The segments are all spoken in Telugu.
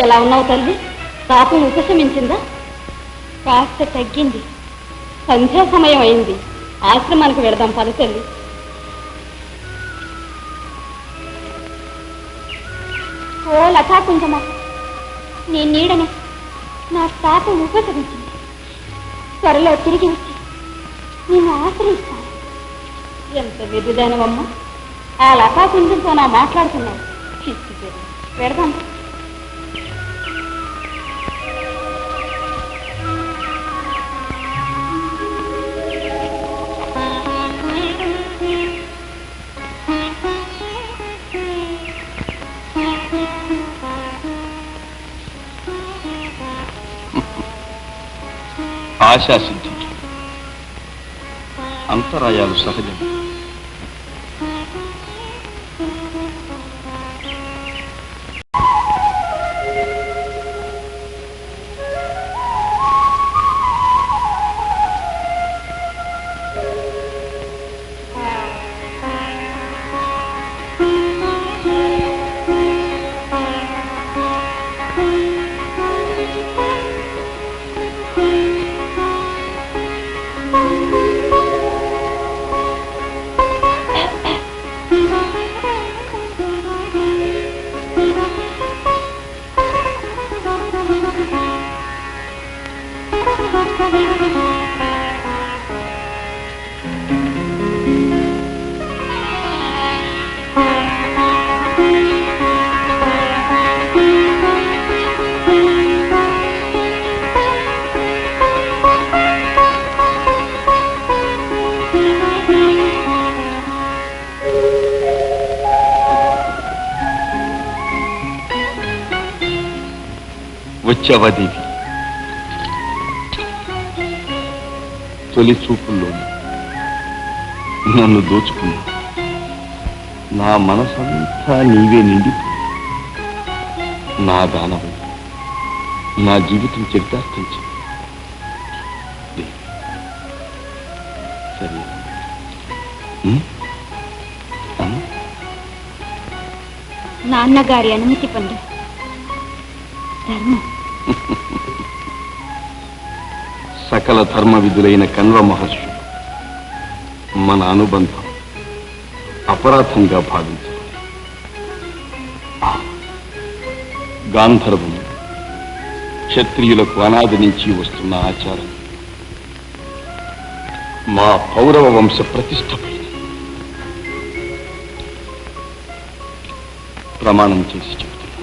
ఎలా ఉన్నావు తల్లి? పాపం ఉపశమించిందా? కాస్త తగ్గింది. సంధ్యా సమయం అయింది. ఆశ్రమానికి వెళదాం పద తల్లి. ఓ లతా కుంజమా, నీ నీడనే నా పాపం ఉపశమించింది. త్వరలో తిరిగి వచ్చి నేను ఆశ్రయిస్తాను. ఎంత విధిదానవమ్మా! ఆ లతా కుంజంతో నా మాట్లాడుతున్నావు. పెడదాం. ఆశాసిద్ధి అంతరాయాలు సహజం. వచ్చవదేవి తొలి చూపుల్లో నన్ను దోచుకున్నా. నా మనసంతా నీవే నిండిపో. నా దానవై నా జీవితం చరితార్థం చెయ్యి. సరే నాన్నగారి అనుమతి పొంది ధర్మం. సకల ధర్మ విధులైన కణ్వ మహర్షి మన అనుబంధం అపరాధంగా భావించారు. గాంధర్వం క్షత్రియులకు అనాది నుంచి వస్తున్న ఆచారం మా పౌరవ వంశ ప్రతిష్టపై ప్రమాణం చేసి చెబుతున్నా.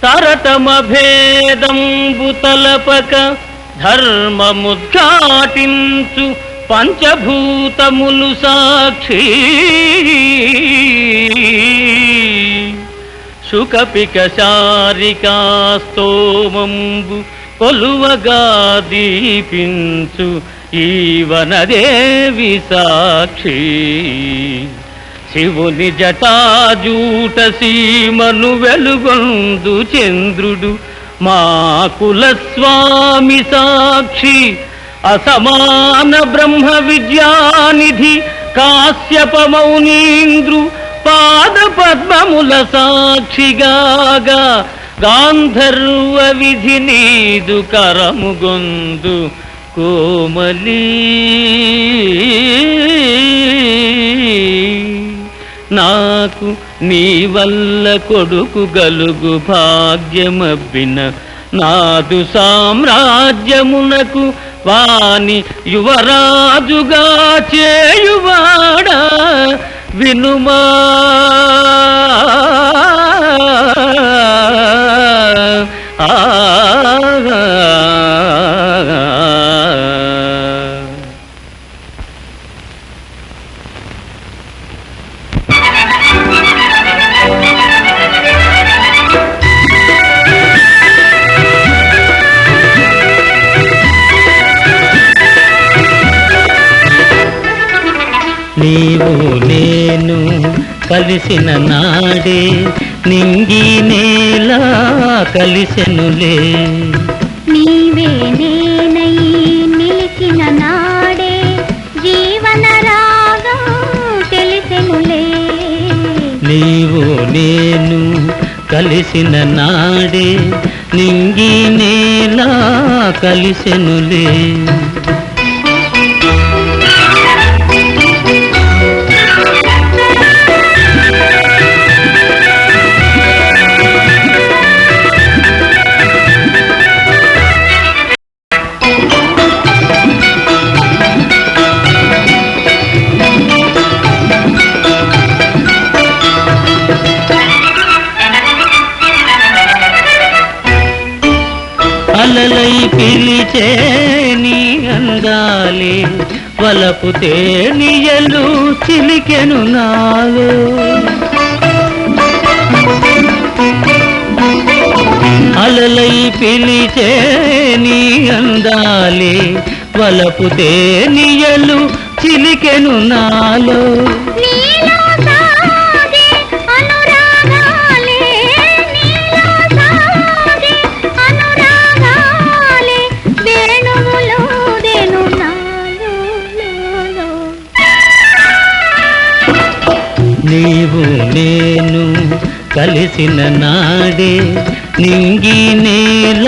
తరతమ భేదంబు తలపక ధర్మముద్ఘాటించు పంచభూతములు సాక్షి సుకపిక శారికాస్తోమంబు కొలువగా దీపించు ఈవనదేవి సాక్షి శివుని జటాజూట సీమను వెలుగొందు చంద్రుడు మా కులస్వామి సాక్షి అసమాన బ్రహ్మ విద్యానిధి కాశ్యప మౌనీంద్రు పాద పద్మముల సాక్షిగాగా గాంధర్వ విధి నీదు కరముగొందు కోమలి నాకు నీ వల్ల కొడుకు గలుగు భాగ్యమబ్బిన నాదు సామ్రాజ్యమునకు వాని యువరాజుగా చేయువాడా వినుమా నీవు నేను కలిసిన నాడే నింగి నేల కలిసెనులే. నీవే నేనై నిలిచిన నాడే జీవన రాగం తెలిసెనులే. నీవు నేను కలిసిన నాడే నింగి నేల కలిసెనులే. అలలై పిలిచే నీ అందాలే వలపు తేనియలు చిలికెను నాలో. అలలై పిలిచే నీ అందాలే వలపు తేనియలు చిలికెను నాలో. నీవు నేను కలిసిన నాడే నింగి నేల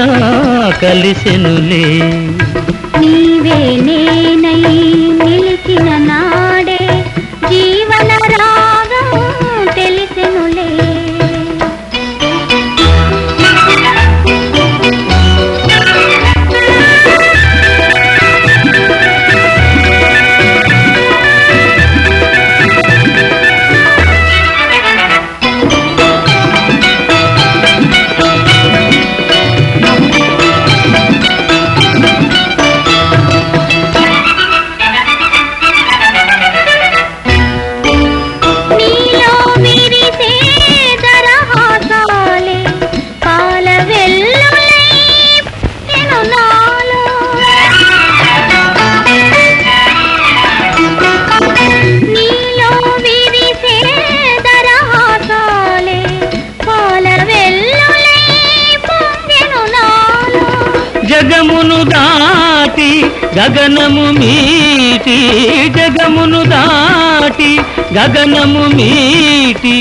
కలిసెనులే. నీవే నేనై నిలిచిన నాడే జీవన రాగం తెలిసెనులే. జగమును దాటి గగనము మీటి, జగమును దాటి గగనము మీటి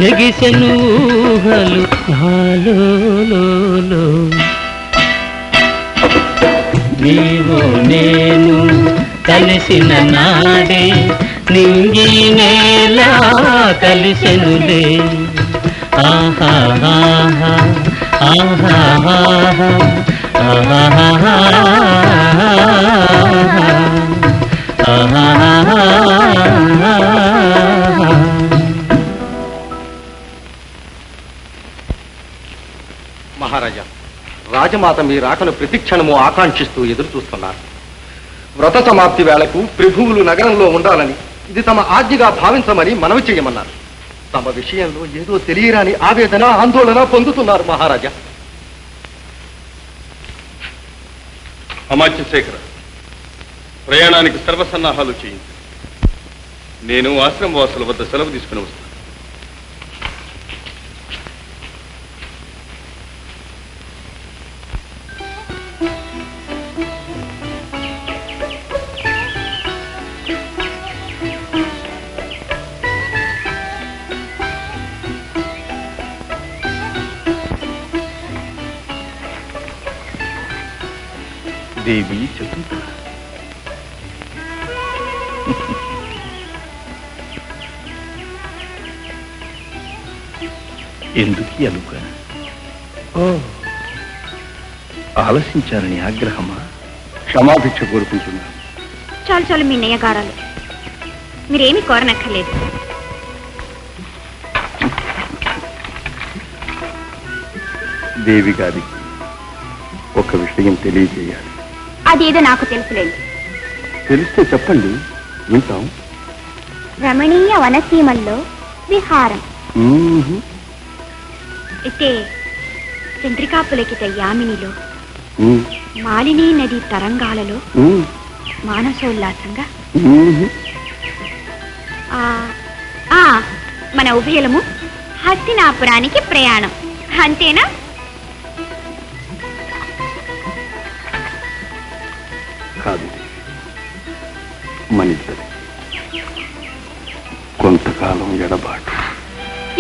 ఎగిసెను ఊహలు హాలోలో. నీవు నేను కలిసిన నాడే నింగి నేల కలిసెనులే. ఆహా ఆహా ఆహా మహారాజా, రాజమాత మీ రాకను ప్రతిక్షణము ఆకాంక్షిస్తూ ఎదురు చూస్తున్నారు. వ్రత సమాప్తి వేళకు ప్రభువులు నగరంలో ఉండాలని ఇది తమ ఆజ్ఞగా భావించమని మనవి చేయమన్నారు. తమ విషయంలో ఏదో తెలియరాని ఆవేదన ఆందోళన పొందుతున్నారు మహారాజా. అమాత్య శేఖర, ప్రయాణానికి సర్వసన్నాహాలు చేయించు. నేను ఆశ్రమవాసుల వద్ద సెలవు తీసుకుని వస్తాను. దేవి శకుంతల, ఎందుకు అలుక? ఓ, ఆలసించాలని ఆగ్రహమా? క్షమాభిక్ష కోరుకుంటున్నాను. చాలు చాలు మీ నయ్యగారాలు, మీరేమి కోరనక్కర్లేదు. దేవి గారికి ఒక విషయం తెలియజేయాలి. అదేదో నాకు తెలుసులేదు. తెలిస్తే చెప్పండి, వింటాం. రమణీయ వనసీమల్లో విహారం. అయితే చంద్రికాపులకిత యామినిలో, మాలినీ నది తరంగాలలో మానసోల్లాసంగా మన ఉభయలము హస్తినాపురానికి ప్రయాణం. అంతేనా? కాదు, మనిద్దరి కొంతకాలం ఎడబాటు.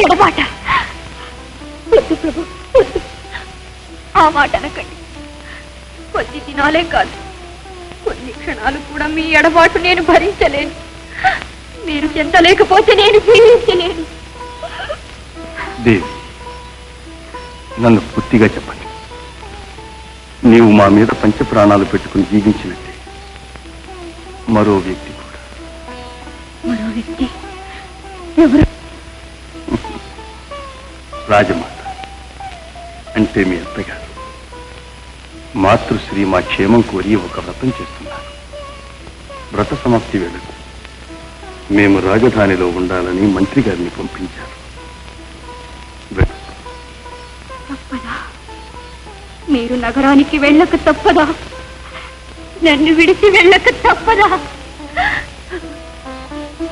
ఎడబాట. వద్దు ప్రభు, వద్దు. ఆ మాట అనకండి. కొద్ది దినాలే కాదు, కొన్ని క్షణాలు కూడా మీ ఎడబాటు నేను భరించలేను. మీరు చెందలేకపోతే నేను జీవించలేను. దేవి, నన్ను పూర్తిగా చెప్పండి. నీవు మా మీద పంచప్రాణాలు పెట్టుకుని జీవించినట్టే మరో వ్యక్తి కూడా. మరో వ్యక్తి ఎవరు? రాజమాత అంటే మీ అత్తగారు. మాతృశ్రీ మా క్షేమం కోరి ఒక వ్రతం చేస్తున్నారు. వ్రత సమాప్తి వేళకు మేము రాజధానిలో ఉండాలని మంత్రి గారిని పంపించారు. తప్పదా? మీరు నగరానికి వెళ్ళక తప్పదా? నన్ను విడిచి వెళ్ళక తప్పదా?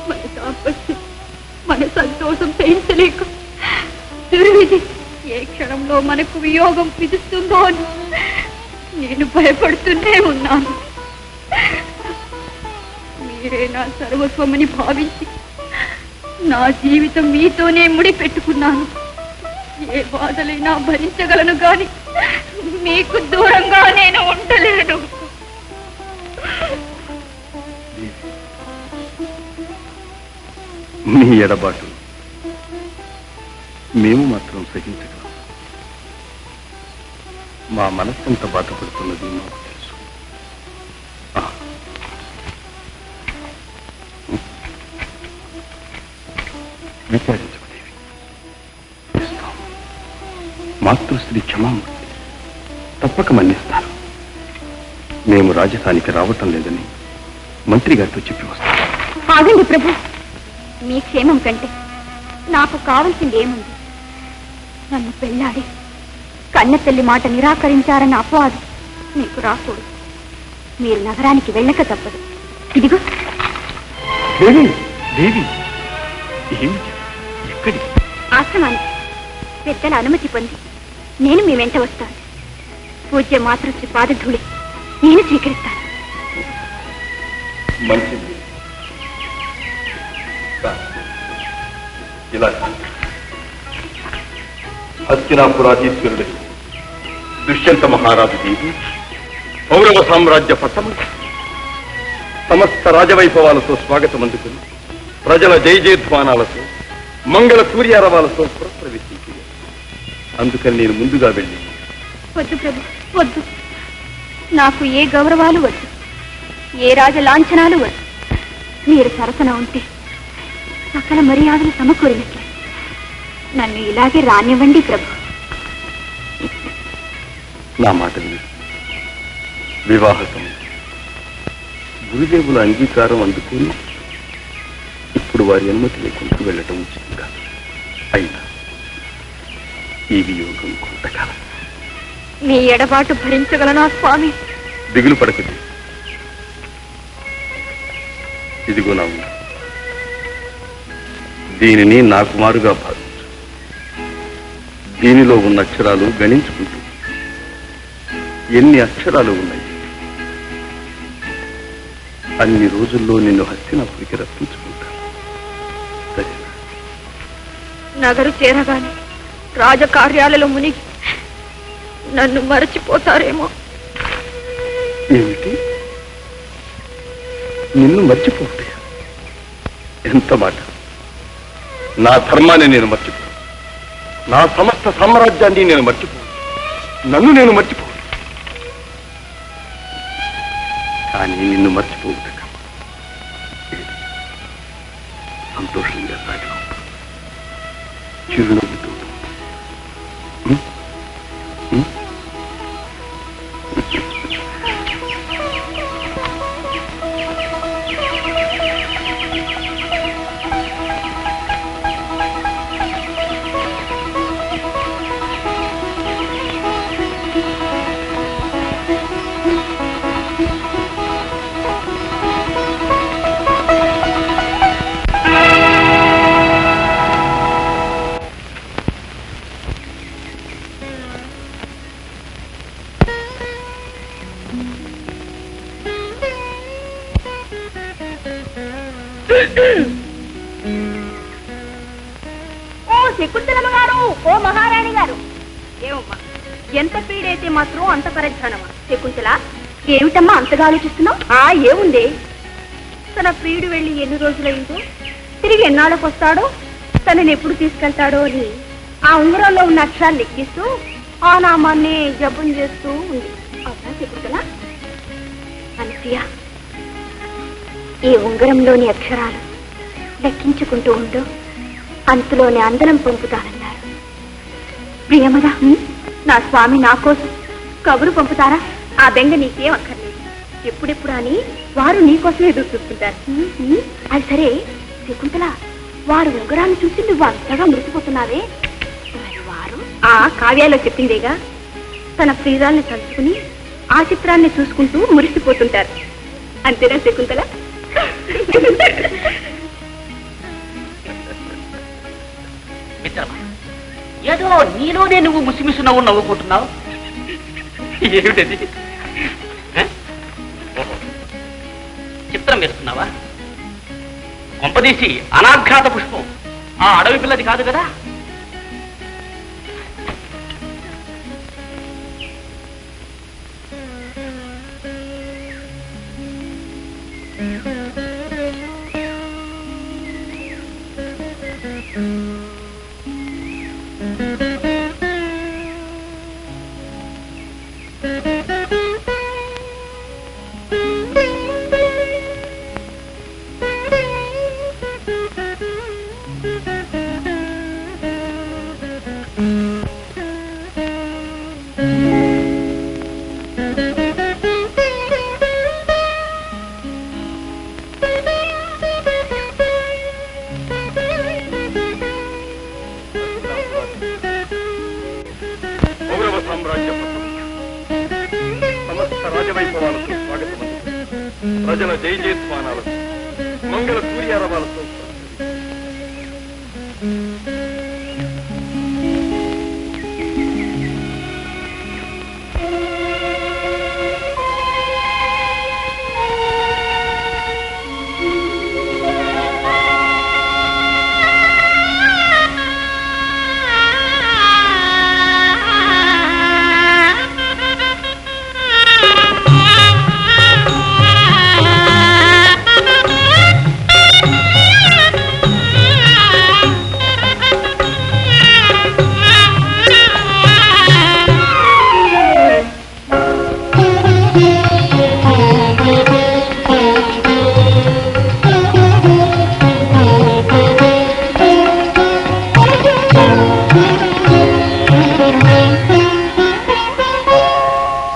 మన దాంపత్యం, మన సంతోషం పెంచలేక దుర్విధి ఏ క్షణంలో మనకు వియోగం విధిస్తుందో అని నేను భయపడుతూనే ఉన్నాను. మీరే నా సర్వస్వమని భావించి నా జీవితం మీతోనే ముడి పెట్టుకున్నాను. ఏ బాధలైనా భరించగలను గాని మీకు దూరంగా నేను ఉండలేను. మీ ఎడబాటు మేము మాత్రం సహించగలం. మా మనస్సంత బాధపడుతున్నది మాకు తెలుసు. విచారించుకునేవి మాతృశ్రీ క్షమామూర్తి తప్పక మన్నిస్తారు. మేము రాజధానికి రావటం లేదని మంత్రి గారితో చెప్పి వస్తాం. ఆగండి ప్రభు, మీ క్షేమం కంటే నాకు కావలసింది ఏముంది? నన్ను పెళ్ళాడి కన్న తల్లి మాట నిరాకరించారన్న అపవాదు మీకు రాకూడదు. మీరు నగరానికి వెళ్ళక తప్పదు. ఇదిగో. దేవి, దేవి, ఏమిటి? ఎక్కడి? ఆశ్రమానికి పెద్దల అనుమతి పొంది నేను మీ వెంట వస్తాను. పూజ్య మాతృశ్రీ పాదధూళి నేను స్వీకరిస్తాను. మంచిది. ఇలా హస్తినాపురాధీశ్వరుడు దుష్యంత మహారాజు దేవి పౌరవ సామ్రాజ్య పట్టణం సమస్త రాజవైభవాలతో స్వాగతం అందుకుని ప్రజల జయజయధ్వానాలతో మంగళ సూర్యారవాలతో ప్రవేశించింది. అందుకని నేను ముందుగా వెళ్ళి. వద్దు ప్రభు, వద్దు. నాకు ఏ గౌరవాలు వద్దు, ఏ రాజ లాంఛనాలు వద్దు. మీరు సరసన ఉంటే సకల మర్యాదలు సమకూరినట్లే. నన్ను ఇలాగే రానివ్వండి ప్రభు. నా మాట విని వివాహ సమయం గురుదేవుల అంగీకారం అందుకుని ఇప్పుడు వారి అనుమతి లేకుండా వెళ్ళటం ఉచితం కాదు. అయినా ఈ వియోగం కొంతకాలం. నీ ఎడబాటు భరించగలనా స్వామి? దిగులు పడకది. ఇదిగో నా ఉంది. దీనిని నా కుమారుగా భావించు. దీనిలో ఉన్న అక్షరాలు గణించుకుంటూ ఎన్ని అక్షరాలు ఉన్నాయి అన్ని రోజుల్లో నిన్ను హస్తినాపురికి రప్పించుకుంటాను. సరేనా? నగరు చేరగానే రాజకార్యాలలో మునిగి నన్ను మరచిపోతారేమో. ఏమిటి? నిన్ను మర్చిపోతాయా? ఎంత మాట! నా ధర్మాన్ని నేను మర్చిపో, నా సమస్త సామ్రాజ్యాన్ని నేను మర్చిపో, నన్ను నేను మర్చిపో. కానీ నిన్ను మర్చిపోవుట సంతోషంగా సాగిన చిరునవ్వుతూ శకుంతలమ్మ గారు, ఓ మహారాణి గారు. ఏమమ్మా, ఎంత పీడైతే మాత్రం అంత పరధ్యానమా? శకుంతల, ఏమిటమ్మా అంతగా ఆలోచిస్తున్నావు? ఏముంది, తన ప్రియుడు వెళ్ళి ఎన్ని రోజులైందో, తిరిగి ఎన్నాళ్ళకు వస్తాడో, తనని ఎప్పుడు తీసుకెళ్తాడో అని ఆ ఉంగరంలో ఉన్న అక్షరాలు లెక్కిస్తూ ఆ నామాన్ని జపం చేస్తూ ఉంది. అవునా శకుంతల? అనసూయ, ఈ ఉంగరంలోని అక్షరాలు లెక్కించుకుంటూ ఉండు, అంతలోని అందరం పంపుతానన్నారు. ప్రియమదా, నా స్వామి నా కోసం కబురు పంపుతారా? ఆ బెంగ నీకేం అక్కర్లేదు. ఎప్పుడెప్పుడు అని వారు నీకోసమే ఎదురు చూస్తుంటారు. అది సరే శకుంతల, వారు ఉంగరాన్ని చూసి నువ్వు అంతగా మురిసిపోతున్నావే, వారు ఆ కావ్యాలో చెప్పిందేగా, తన ప్రియురాల్ని తలుచుకుని ఆ చిత్రాన్ని చూసుకుంటూ మురిసిపోతుంటారు. అంతేనా శకుంతల? ఏదో నీలోనే నువ్వు ముసిమిసి నవ్వు నవ్వుకుంటున్నావు. ఏమిటది? చిత్రం వేస్తున్నావా? కొంపదీసి అనాఘ్రాత పుష్పం ఆ అడవి పిల్లది కాదు కదా? ప్రజల జై జయస్వానాలతో, మంగళ సూర్యారవాలతో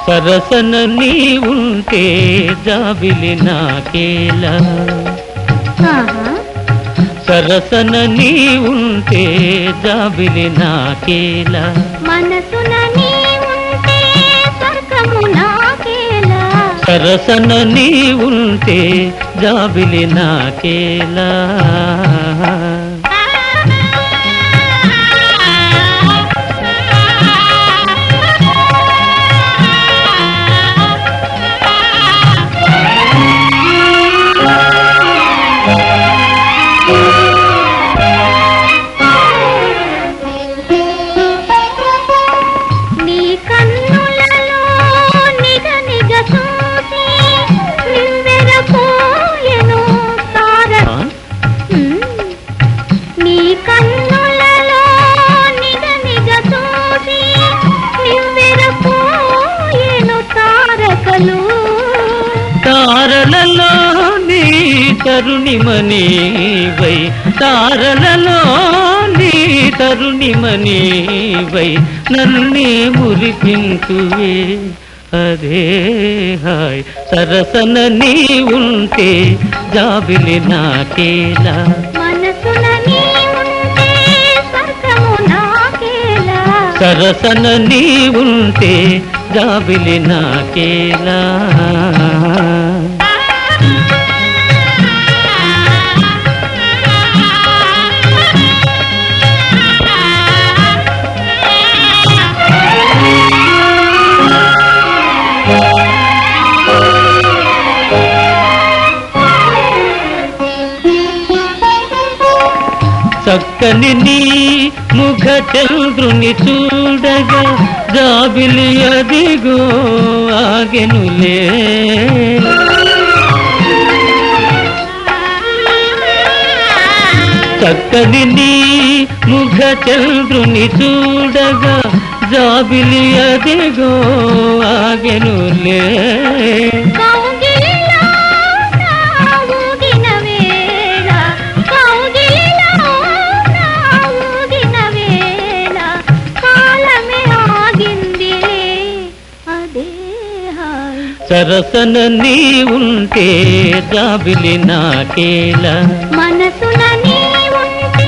సరసన నీ ఉంటే జాబిలి నాకేలా, సరసన నీ ఉంటే జాబిలి నాకేలా, మనసున నీ ఉంటే స్వర్గము నాకేలా, సరసన నీ ఉంటే జాబిలి నాకేలా. తారలలో నీ తరుణిమణివై, తారలలో నీ తరుణిమణివై, నన్నే మురిపించువే అదే హాయ్. సరసన నీ ఉంటే జాబిలి నాకేలా, మనసున నీ ఉంటే స్వర్గము నాకేలా, సరసన నీ ఉంటే జాబిలి నాకేలా. చక్కని నీ ముఖ చంద్రుని చూడగా జాబిలి అదిగో ఆగెనులే. చక్కని నీ ముఖ చంద్రుని చూడగా జాబిలి అదిగో ఆగెనులే. సరసన నీ ఉంటే జాబిలి నాకేలా, మనసున నీ ఉంటే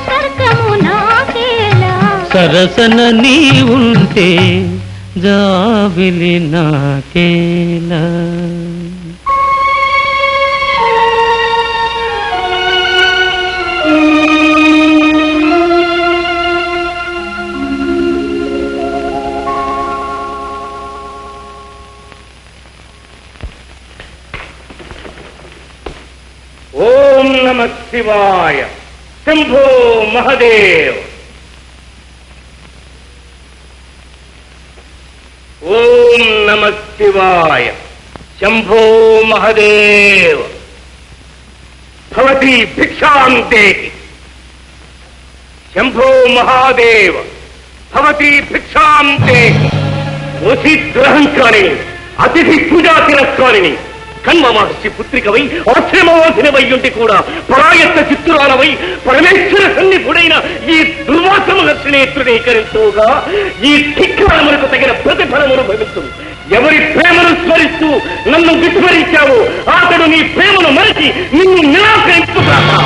స్వర్గము నాకేలా. సరసన నీ ఉంటే జాబిలి నాకేలా. ఓం నమ శివాయ. శంభో మహదేవ్. ఓం నమ శివాయ. శంభో మహదేవ్. భవతి భిక్షాం దేహి. శంభో మహాదేవ భవతి భిక్షాం దేహి. ఓసి దురహంకారిణి, అతిథి పూజా తిరస్కారిణి, కన్మ మహర్షి పుత్రికవై ఆశ్రమవాసినవై ఉండి కూడా పరాయత్త చిత్తురాలవై పరమేశ్వర సన్నిధుడైన ఈ దుర్వాస మహర్షిని తృణీకరించుగా ఈ ధిక్కారములకు తగిన ప్రతిఫలమును భవిస్తూ ఎవరి ప్రేమను స్మరిస్తూ నన్ను విస్మరించావో అతడు నీ ప్రేమను మరచి నిన్ను నిరాకరించుతాడా.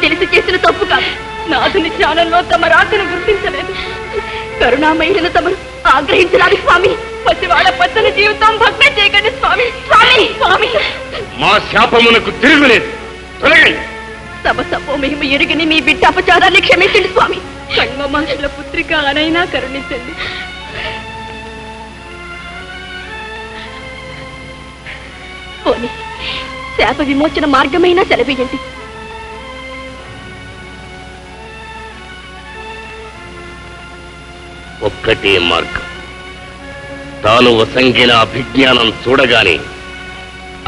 తెలిసి చేసిన తప్పు కాదు. నాథుని జ్ఞానంలో తమ రాకను గుర్తించలేదు. కరుణామయులను తమను ఆగ్రహించడానికి స్వామి. పసివాళ్ళ పచ్చని జీవితం భగ్నం చేయకండి స్వామి. స్వామి స్వామి మా శాపమునకు తిరుగులేదు. తమ సపోమహిమ ఎరుగని మీ బిడ్డ అపచారాన్ని క్షమించండి స్వామి. కణ్వ మహర్షుల పుత్రిక అనైనా కరుణించండి. పోనీ శాప విమోచన మార్గమైనా సెలవేయండి. ఒక్కటే మార్గం. తాను వసంగిన అభిజ్ఞానం చూడగానే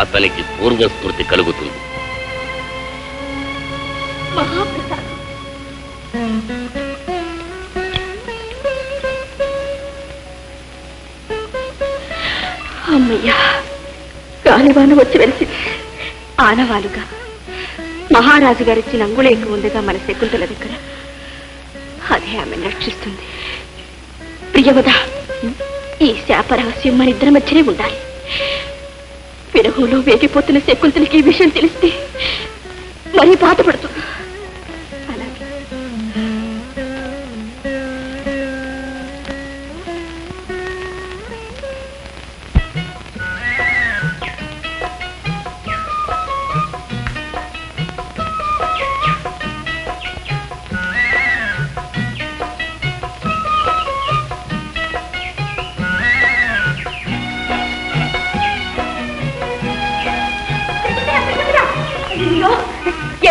అతనికి పూర్వస్మృతి కలుగుతుంది. మహాప్రసాదం. అమ్మయ్యా, గాలివాన వచ్చి వెలిసి ఆనవాలుగా మహారాజు గారిచ్చిన అంగుళేకు ఉందిగా మన శకుంతల దగ్గర. అదే ఆమెను రక్షిస్తుంది. ప్రియవద, ఈ శాప రహస్యం మన ఇద్దరి మధ్యనే ఉండాలి. విరహంలో వేగిపోతున్న శకుంతలకి ఈ విషయం తెలిస్తే మరీ బాధపడుతుంది. అలాగే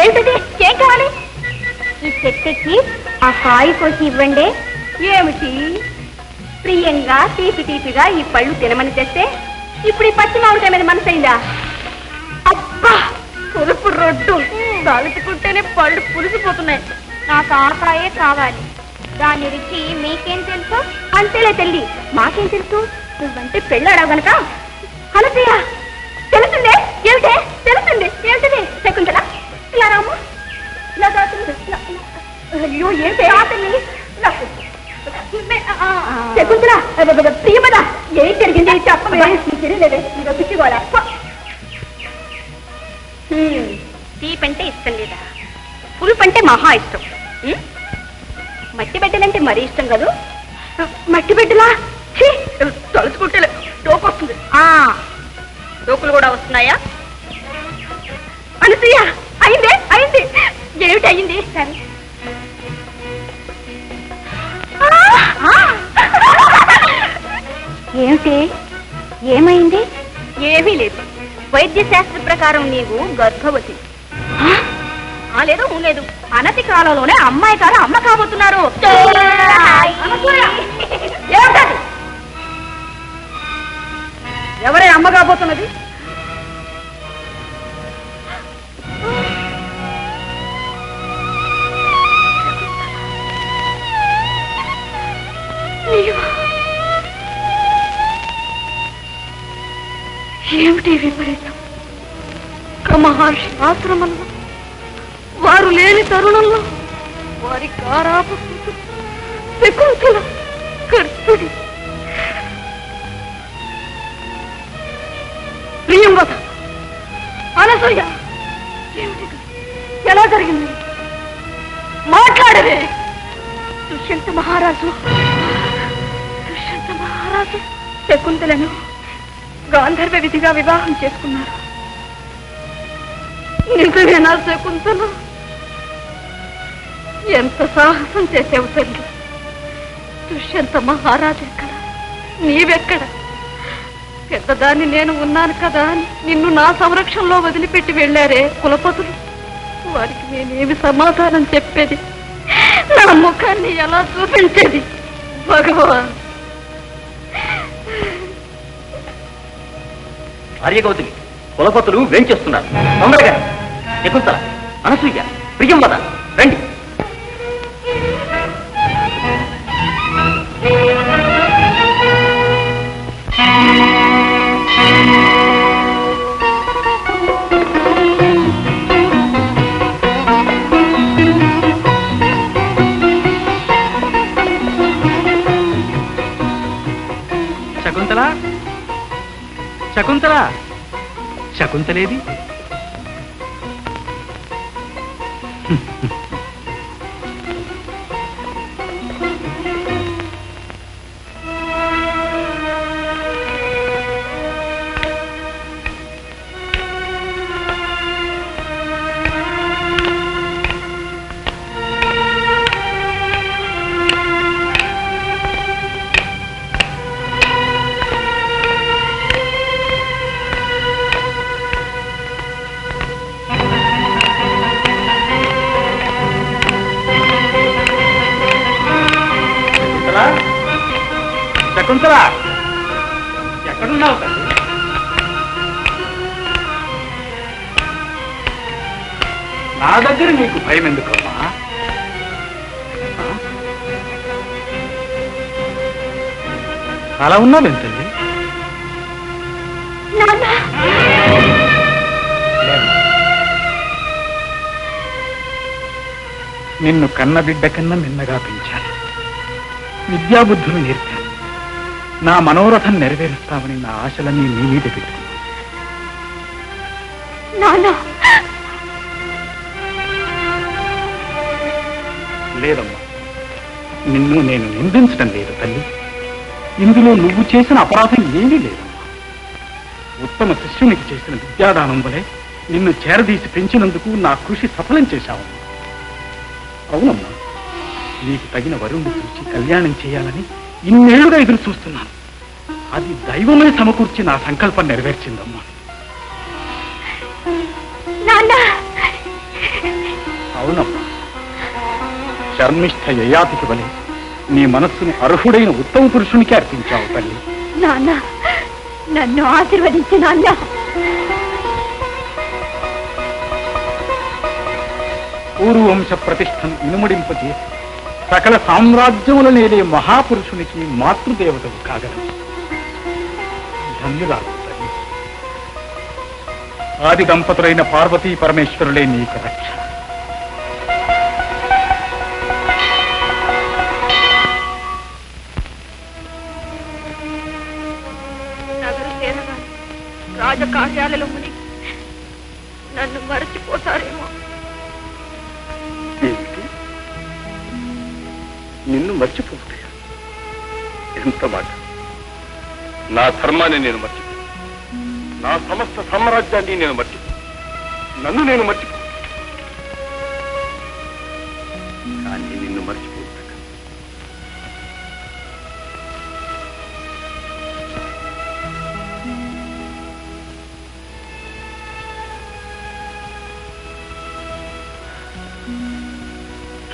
ఏంటది? ఏం కావాలి? ఈ చెట్టుకి ఆ కాయ కోసి ఇవ్వండి. ఏమిటి? ప్రియంగా తీపి తీపిగా ఈ పళ్ళు తినమని తెస్తే ఇప్పుడు ఈ పచ్చి మామిడికాయ మీద మనసైందా? అబ్బా, పులుపు రొడ్డు తలుచుకుంటేనే పళ్ళు పులిసిపోతున్నాయి. నాకు ఆ కాయే కావాలి. దాని రుచి మీకేం తెలుసు? అంతేలే తల్లి, మాకేం తెలుసు? నువ్వంటే పెళ్ళాడావు గనక. అనసూయ, తెలుసుందే. ఏమిటే తెలుసుంది? ఏమిటిది? శకుంతల, ఇలా రాము. ఇలా అయ్యో ఏంటే ఆ తల్లి? శకుంతల, ప్రియమదా, ఏం జరిగింది చెప్పవే. తెలియలేదే, నీకు పిచ్చిగోళ. తీపంటే ఇష్టం లేదా? పులుపు అంటే మహా ఇష్టం. మట్టి బిడ్డలంటే మరీ ఇష్టం కాదు. మట్టి బిడ్డలా? తలుచుకుంటే టోకు వస్తుంది. టోకులు కూడా వస్తున్నాయా? అనసూయ, అయిందే, అయింది. ఏమిటి అయింది? సరే, ఏమిటి? ఏమైంది? ఏమీ లేదు. వైద్య శాస్త్ర ప్రకారం నీవు గర్భవతి. లేదు లేదు, అనతి కాలంలోనే అమ్మాయి కాదు అమ్మ కాబోతున్నారు. ఎవరే అమ్మ కాబోతున్నది? ఏమిటి విపరీతం? మహర్షి ఆశ్రమంలో వారు లేని తరుణంలో వారి కారాపు శకుంతల కర్తుడి ప్రియంవద అనసూయ, ఏమిటి? ఎలా జరిగింది? మాట్లాడవే. దుష్యంత మహారాజు శకుంతలను గాంధర్వ విధిగా వివాహం చేసుకున్నారు. నిజమేనా శకుంతల? ఎంత సాహసం చేసావు తల్లి. దుష్యంత మహారాజు ఎక్కడ, నీవెక్కడ? పెద్దదాన్ని నేను ఉన్నాను కదా అని నిన్ను నా సంరక్షణలో వదిలిపెట్టి వెళ్ళారే కులపతులు. వారికి నేనేమి సమాధానం చెప్పేది? నా ముఖాన్ని ఎలా చూపించేది? భగవాన్. ఆర్యగౌతమి, కులపతులు వేంచేస్తున్నారు. తొందరగా శకుంతల, అనసూయ, ప్రియంవద, రండి. శకుంతల, శకుంతల, శకుంతలేది? శకుంతల, ఎక్కడున్నావు తల్లి? నా దగ్గర నీకు భయం ఎందుకమ్మా? అలా ఉన్నావేం తల్లి? నిన్ను కన్న బిడ్డ కన్నా నిన్నగా పెంచాను, విద్యాబుద్ధులు నేర్పాను. నా మనోరథం నెరవేరుస్తామని నా ఆశలన్నీ నీ మీద పెట్టుకున్నాను. లేదమ్మా, నిన్ను నేను నిందించడం లేదు తల్లి. ఇందులో నువ్వు చేసిన అపరాధం ఏమీ లేదమ్మా. ఉత్తమ శిష్యునికి చేసిన విద్యాదానం వలె నిన్ను చేరదీసి పెంచినందుకు నా కృషి సఫలం చేశావమ్మా. అవునమ్మా, నీకు తగిన వరుణ్ణి చూసి కళ్యాణం చేయాలని ఇన్నేళ్లుగా ఎదురు చూస్తున్నాను. అది దైవమే సమకూర్చి నా సంకల్పం నెరవేర్చిందమ్మా. అవునమ్మా, శర్మిష్ఠ యయాతికి వలె నీ మనస్సును అర్హుడైన ఉత్తమ పురుషునికి అర్పించావు తల్లి. నాన్న, నన్ను ఆశీర్వదించు నాన్న. పూర్వవంశ ప్రతిష్టను ఇనుమడింపజేసి సకల సామ్రాజ్యముల నేనే మహాపురుషునికి మాతృదేవతవు కాగలవు. ధన్యురాలు తల్లి. ఆది దంపతులైన పార్వతీ పరమేశ్వరులే నీకు రక్ష. నగర సేనగా రాజకార్యాలలో మునిగి నన్ను మరచిపోతారేమో. నిన్ను మర్చిపోతే ఎంత మాట. నా ధర్మాన్ని నేను మర్చిపో, నా సమస్త సామ్రాజ్యాన్ని నేను మర్చిపో, నన్ను నేను మర్చిపో. కానీ నిన్ను మర్చిపోతాక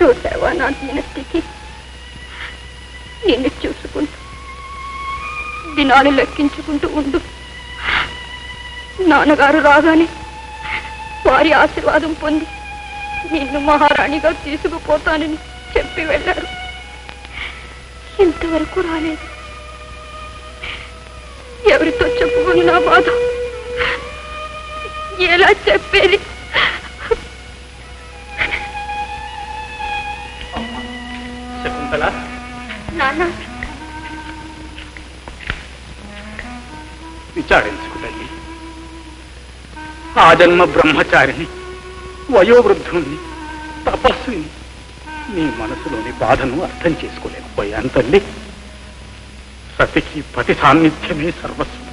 చూసావా నా దీనస్థితి? నిన్ను చూసుకుంటూ దినాలు లెక్కించుకుంటూ ఉండు. నాన్నగారు రాగానే వారి ఆశీర్వాదం పొంది నిన్ను మహారాణిగా తీసుకుపోతానని చెప్పి వెళ్ళారు. ఇంతవరకు రాలేదు. ఎవరితో చెప్పుకుని నా బాధ ఎలా చెప్పేది? శకుంతల, నాన్న, విచారించుకు తల్లి. ఆ జన్మ బ్రహ్మచారిని, వయోవృద్ధుని, తపస్విని. నీ మనసులోని బాధను అర్థం చేసుకోలేకపోయాను తల్లి. సతికి పతి సాన్నిధ్యమే సర్వస్వం.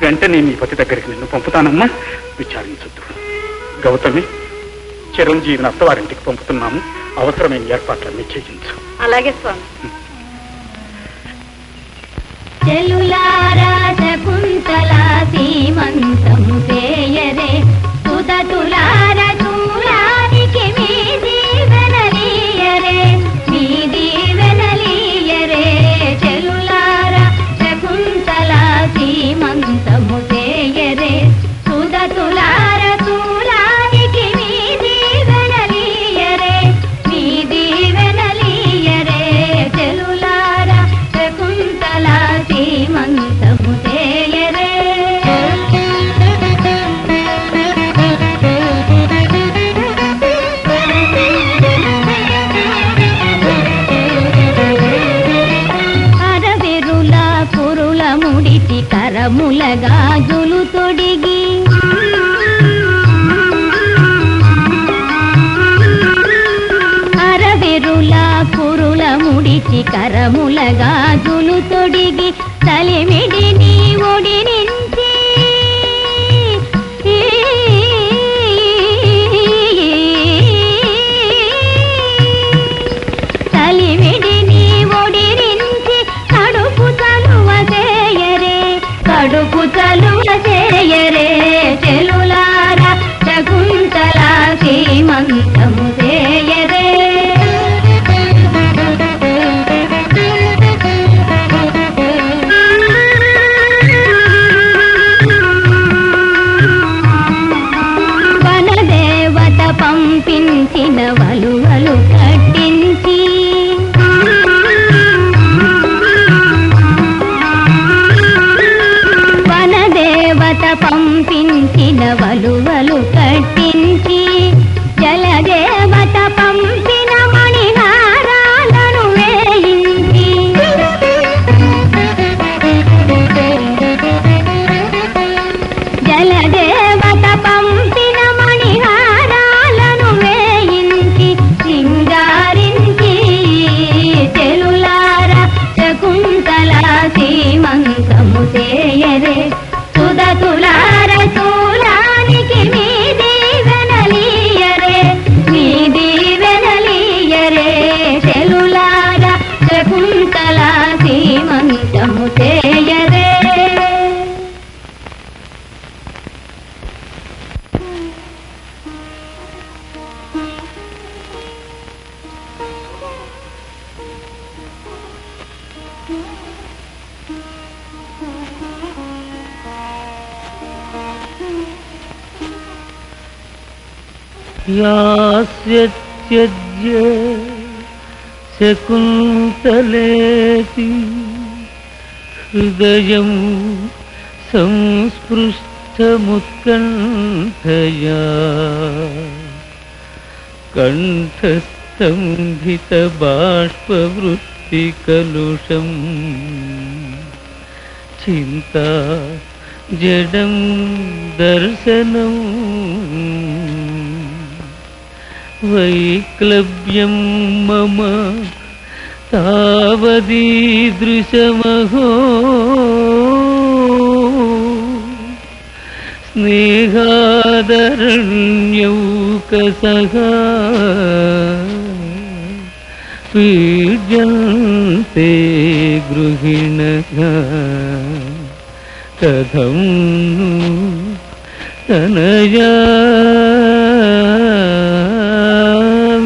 వెంటనే నీ పతి దగ్గరికి నిన్ను పంపుతానమ్మా. విచారించొద్దు. గౌతమి, చిరంజీవిని అత్తవారింటికి పంపుతున్నాము. అవసరమైన ఏర్పాట్లన్నీ చేయించు. అలాగే స్వామి. చెలులారా శకుంతల సీమంతము చేయరే, సుదతులార చూలానికి మీ దీవెనలీయరే, మీ దీవెనలీయరే. చెలులారా శకుంతల సీమంతము చేయరే, సుదతులార చూలానికి మీ దీవెనలీయరే, మీ దీవెనలీయరే. చెలులారా శకుంతల సీమంతము చేయరే. అరవెరుల పురుల ముడిచి కరముల గాజులు తొడిగి, అరవెరుల పురుల ముడిచి కరముల గాజులు తొడిగి, తలిమిడిని ఒడి నుంచి తలిమిడిని ఒడి నుంచి కడుపు చలువ చేయరే, కడుపు చలువ చేయరే. చెలులారా శకుంతల సీమంతము చేయరే. వనదేవత పంపించిన వలువలు కట్టించి, వనదేవత పంపించిన వలువలు కట్టించి, జలదేవత పంపిన మణిహారాలను వేయించి, జలదేవత పంపిన మణిహారాలను వేయించి, సింగారించి. చెలులారా శకుంతల సీమంతము చేయరే, సుదతులార చూలానికి మీ దీవెనలీయరే, మీ దీవెనలీయరే. చెలులారా శకుంతల సీమంతము చేయరే. యాస్య త్యజ్య శకుంతలేతి హృదయం సంస్పృష్టముత్కంఠయా కంఠస్తంభిత బాష్పవృత్తి కలుషం చింతా జడం దర్శనం వైక్లవ్యం మమ తావదీదృశమహో స్నేహాదరణ్యౌకసహా పీడ్యంతే గృహిణః కథం తనయా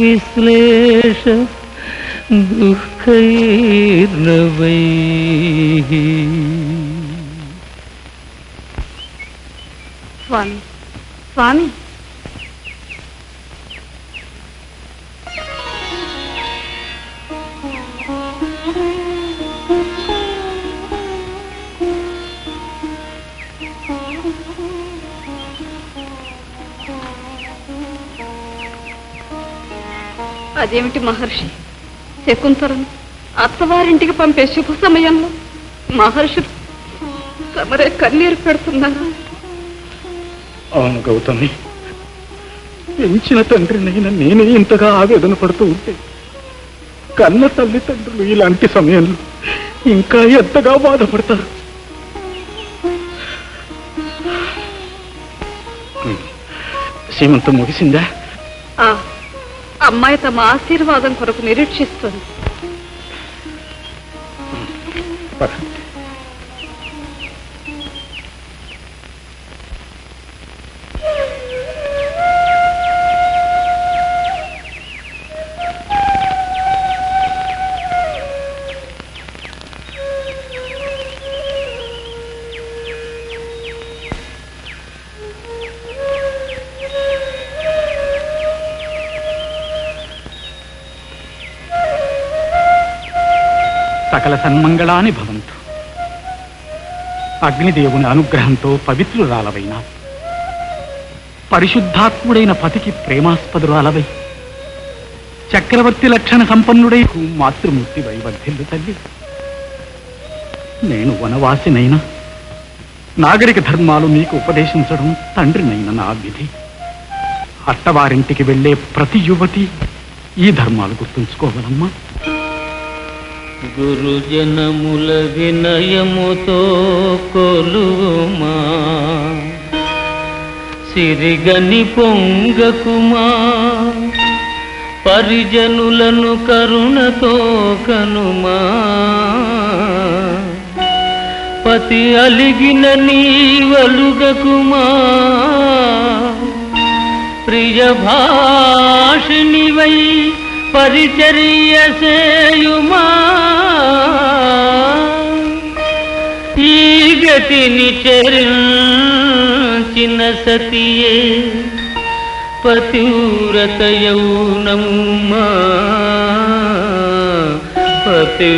విశ్లేష దుఃఖైర్నవైః. స్వామి స్వామి అదేమిటి మహర్షి, శకుంతలను అత్తవారింటికి పంపే శుభ సమయంలో మహర్షులు తమరే కన్నీరు పెడుతున్నారు? అవును గౌతమి, పెంచిన తండ్రినైనా నేనే ఇంతగా ఆవేదన పడుతూ ఉంటే కన్న తల్లిదండ్రులు ఇలాంటి సమయంలో ఇంకా ఎంతగా బాధపడతారు. సీమంతం ముగిసిందా? అమ్మాయి తమ ఆశీర్వాదం కొరకు నిరీక్షిస్తుంది. సకల సన్మంగళాని భవంతు. అగ్నిదేవుని అనుగ్రహంతో పవిత్రురాలవైన పరిశుద్ధాత్ముడైన పతికి ప్రేమాస్పదురాలవై చక్రవర్తి లక్షణ సంపన్నుడై మాతృమూర్తి వైవర్ధిల్లు తల్లి. నేను వనవాసినైనా నాగరిక ధర్మాలు మీకు ఉపదేశించడం తండ్రినైన నా విధి. అత్తవారింటికి వెళ్లే ప్రతి యువతి ఈ ధర్మాలు గుర్తుంచుకోవాలమ్మా. గురుజనముల వినయముతో కొలుమా, సిరిగని పొంగకుమా, పరిజనులను కరుణతో కనుమా, పతి అలిగిన నీవలుగకుమా, ప్రియ భాషిణివై పరిచర్య సేయుమా. ఈ గతిని చరించిన సతియే పతివ్రతయౌనమ్మా, పతివ్రతయౌనమ్మా.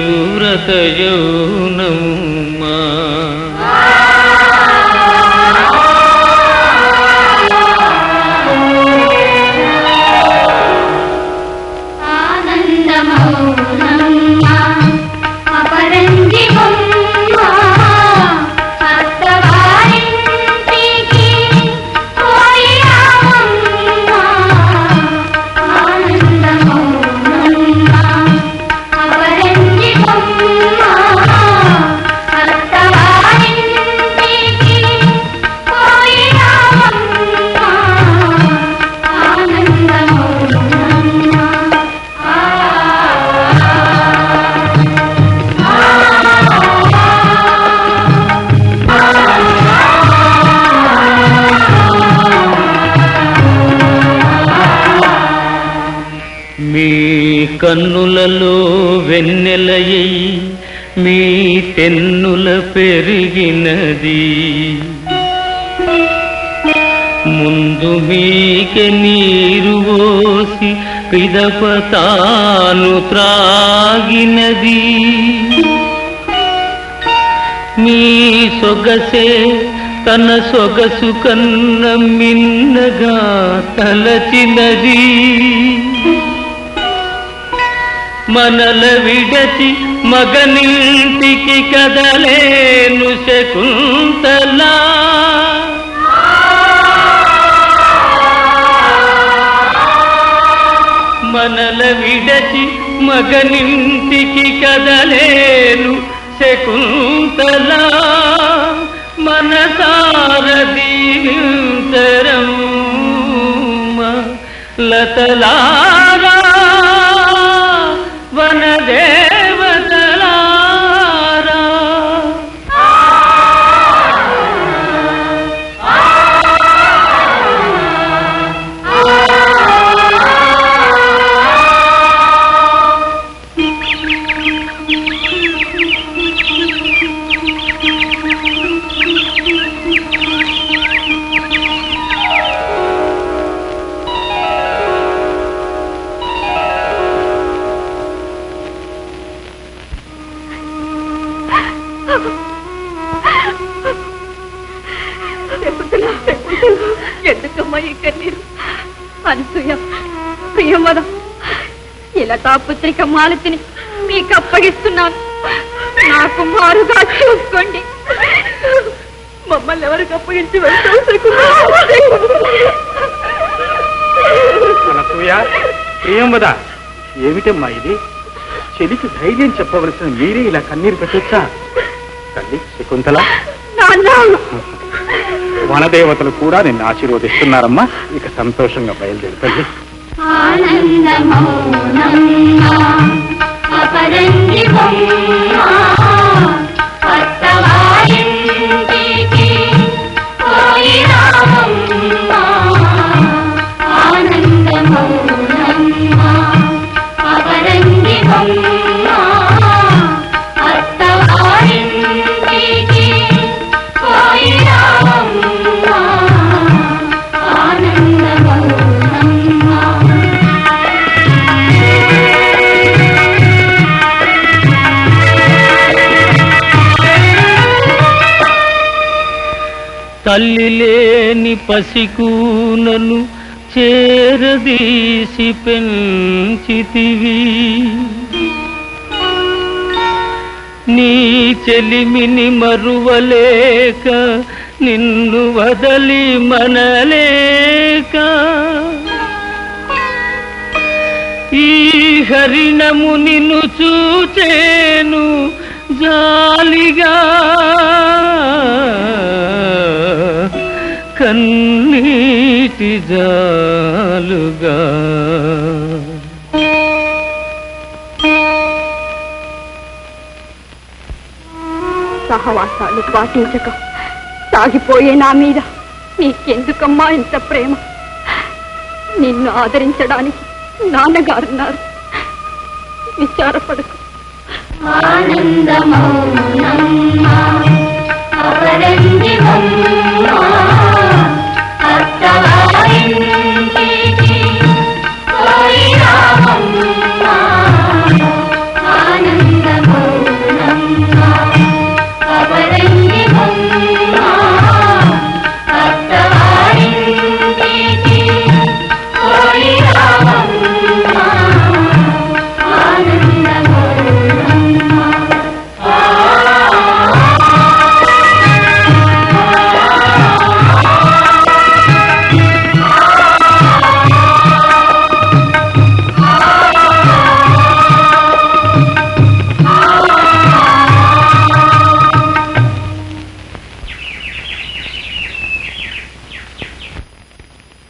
కన్నులలో వెన్నెలయై మీ తెన్నుల పెరిగినది, ముందు మీకే నీరు పోసి పిదప తాను త్రాగినది మీ సొగసే తన సొగసు కన్న మిన్నగా తలచినది మనల విడచి మగనింటికి కదలేను శకుంతలా మనల విడచి మగనింటికి కదలేను శకుంతలా మనసార దీవింతరమ్మ లతలారా వనదేవతలారా ఎందుకమ్మా ఈ కన్నీరు? అనసూయ, ప్రియమద, ఇలా తాపుత్రిక మాలతిని మీకు అప్పగిస్తున్నాను. నాకు మారుగా చూసుకోండి. మమ్మల్ని ఎవరికి అప్పగించి అనసూయ, ప్రియంవద, ఏమిటమ్మా ఇది? చెలికి ధైర్యం చెప్పవలసిన మీరే ఇలా కన్నీరు పెట్టొచ్చా? తల్లి శకుంతల, వనదేవతలు కూడా నిన్ను ఆశీర్వదిస్తున్నారమ్మా. ఇక సంతోషంగా బయలుదేరు తల్లి. తల్లి లేని పసికూనను చేరదీసి పెంచితివి, నీ చెలిమిని మరువలేక నిన్ను వదలి మనలేక ఈ హరిణము నిన్ను చూచేను జాలిగా, కన్నీటి జాలుగా. సహవాసాలు పాటించక సాగిపోయే నా మీద నీకెందుకమ్మా ఇంత ప్రేమ? నిన్ను ఆదరించడానికి నాన్నగారున్నారు. విచారపడకు.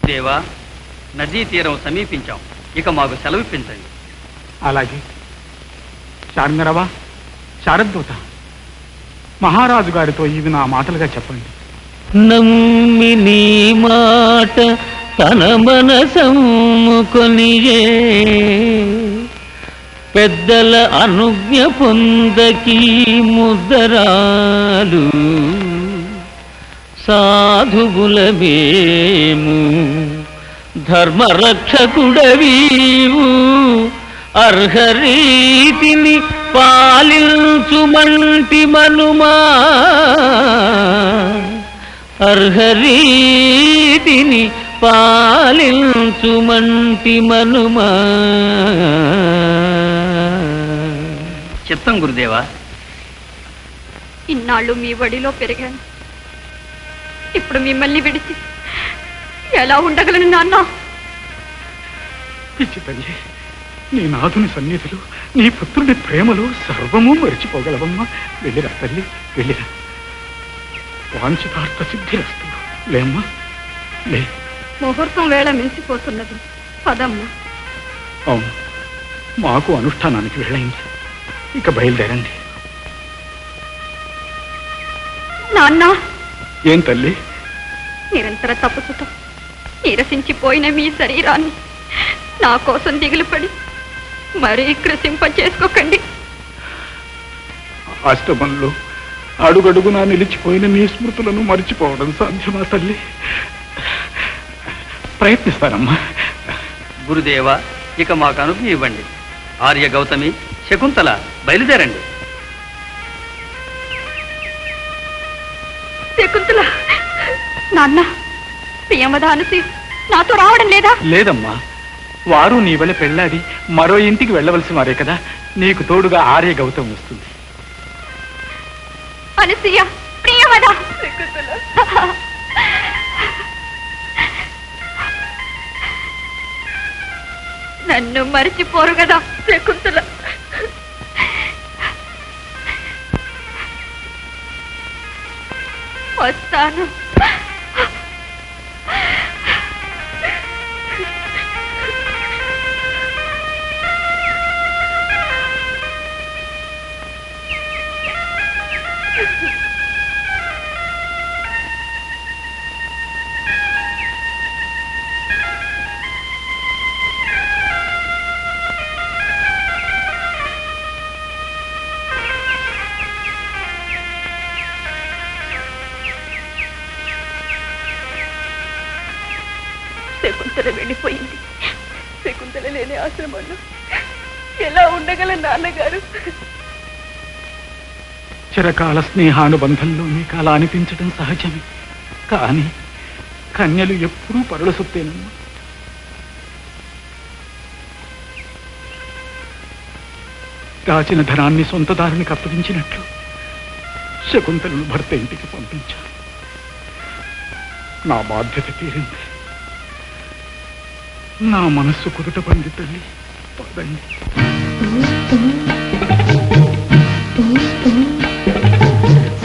దేవా, నదీ తీరం సమీపించాం. ఇక మాకు సెలవిప్పించండి. అలాగే. శార్ంగరవా, శారద్వత, మహారాజు గారితో ఇవి నా మాటలుగా చెప్పండి. నమ్మి నీ మాట తన మనసమ్ముకొనియే, పెద్దల అనుజ్ఞ పొందకి ముద్దరాలు సాధువుల మేము ధర్మరక్షకుడవీవు అర్హరీతిని పాలించుమంటి మనుమా అర్హరీతిని పాలించుమంటి మనుమా. చిత్తం గురుదేవా. ఇన్నాళ్ళు మీ వడిలో పెరిగాను. ఇప్పుడు మిమ్మల్ని విడిచి ఎలా ఉండగలను నాన్న? పిచ్చి తల్లి, నీ నాథుని సన్నిధిలో నీ పుత్రుని ప్రేమలో సర్వము మరిచిపోగలవమ్మా. వెళ్ళిరా తల్లి, వెళ్ళిరా. వాంఛితార్థ సిద్ధిరస్తు. లేమ్మా, లే. ముహూర్తం వేళ మించిపోతున్నది. పదమ్మా. అవును, మాకు అనుష్ఠానానికి వెళ్ళయింది. ఇక బయలుదేరండి. నాన్న, ఏం తల్లి? నిరంతర తపస్సుతో నీరసించిపోయిన మీ శరీరాన్ని నా కోసం దిగులుపడి మరీ కృషింప చేసుకోకండి. ఆశ్రమంలో అడుగడుగునా నిలిచిపోయిన నీ స్మృతులను మరిచిపోవడం సాధ్యమా తల్లి? ప్రయత్నిస్తానమ్మా. గురుదేవా, ఇక మాకు అనుజ్ఞ ఇవ్వండి. ఆర్య గౌతమి, శకుంతల, బయలుదేరండి. శకుంతల, నాన్న, ప్రియమదానసి నాతో రావడం లేదా? లేదమ్మా, వారు నీ వల్ల పెళ్ళాడి మరో ఇంటికి వెళ్ళవలసి వారే కదా. నీకు తోడుగా ఆర్య గౌతమ్ వస్తుంది. అనసూయ, ప్రియమద, నన్ను మరిచిపోరు కదా శకుంతల. వస్తాను. శకుంతల వెళ్ళిపోయింది. శకుంతల లేని ఆశ్రమంలో ఎలా ఉండగల నాన్నగారు? చిరకాల స్నేహానుబంధంలో మీకు అలా అనిపించడం సహజమే. కానీ కన్యలు ఎప్పుడూ పరుల సొత్తేనమ్మా. దాచిన ధనాన్ని సొంత దారినికి అప్పగించినట్లు శకుంతలను భర్త ఇంటికి పంపించాను. నా బాధ్యత తీరింది. నా మనస్సు కుదుట పండి తల్లి. పదండి.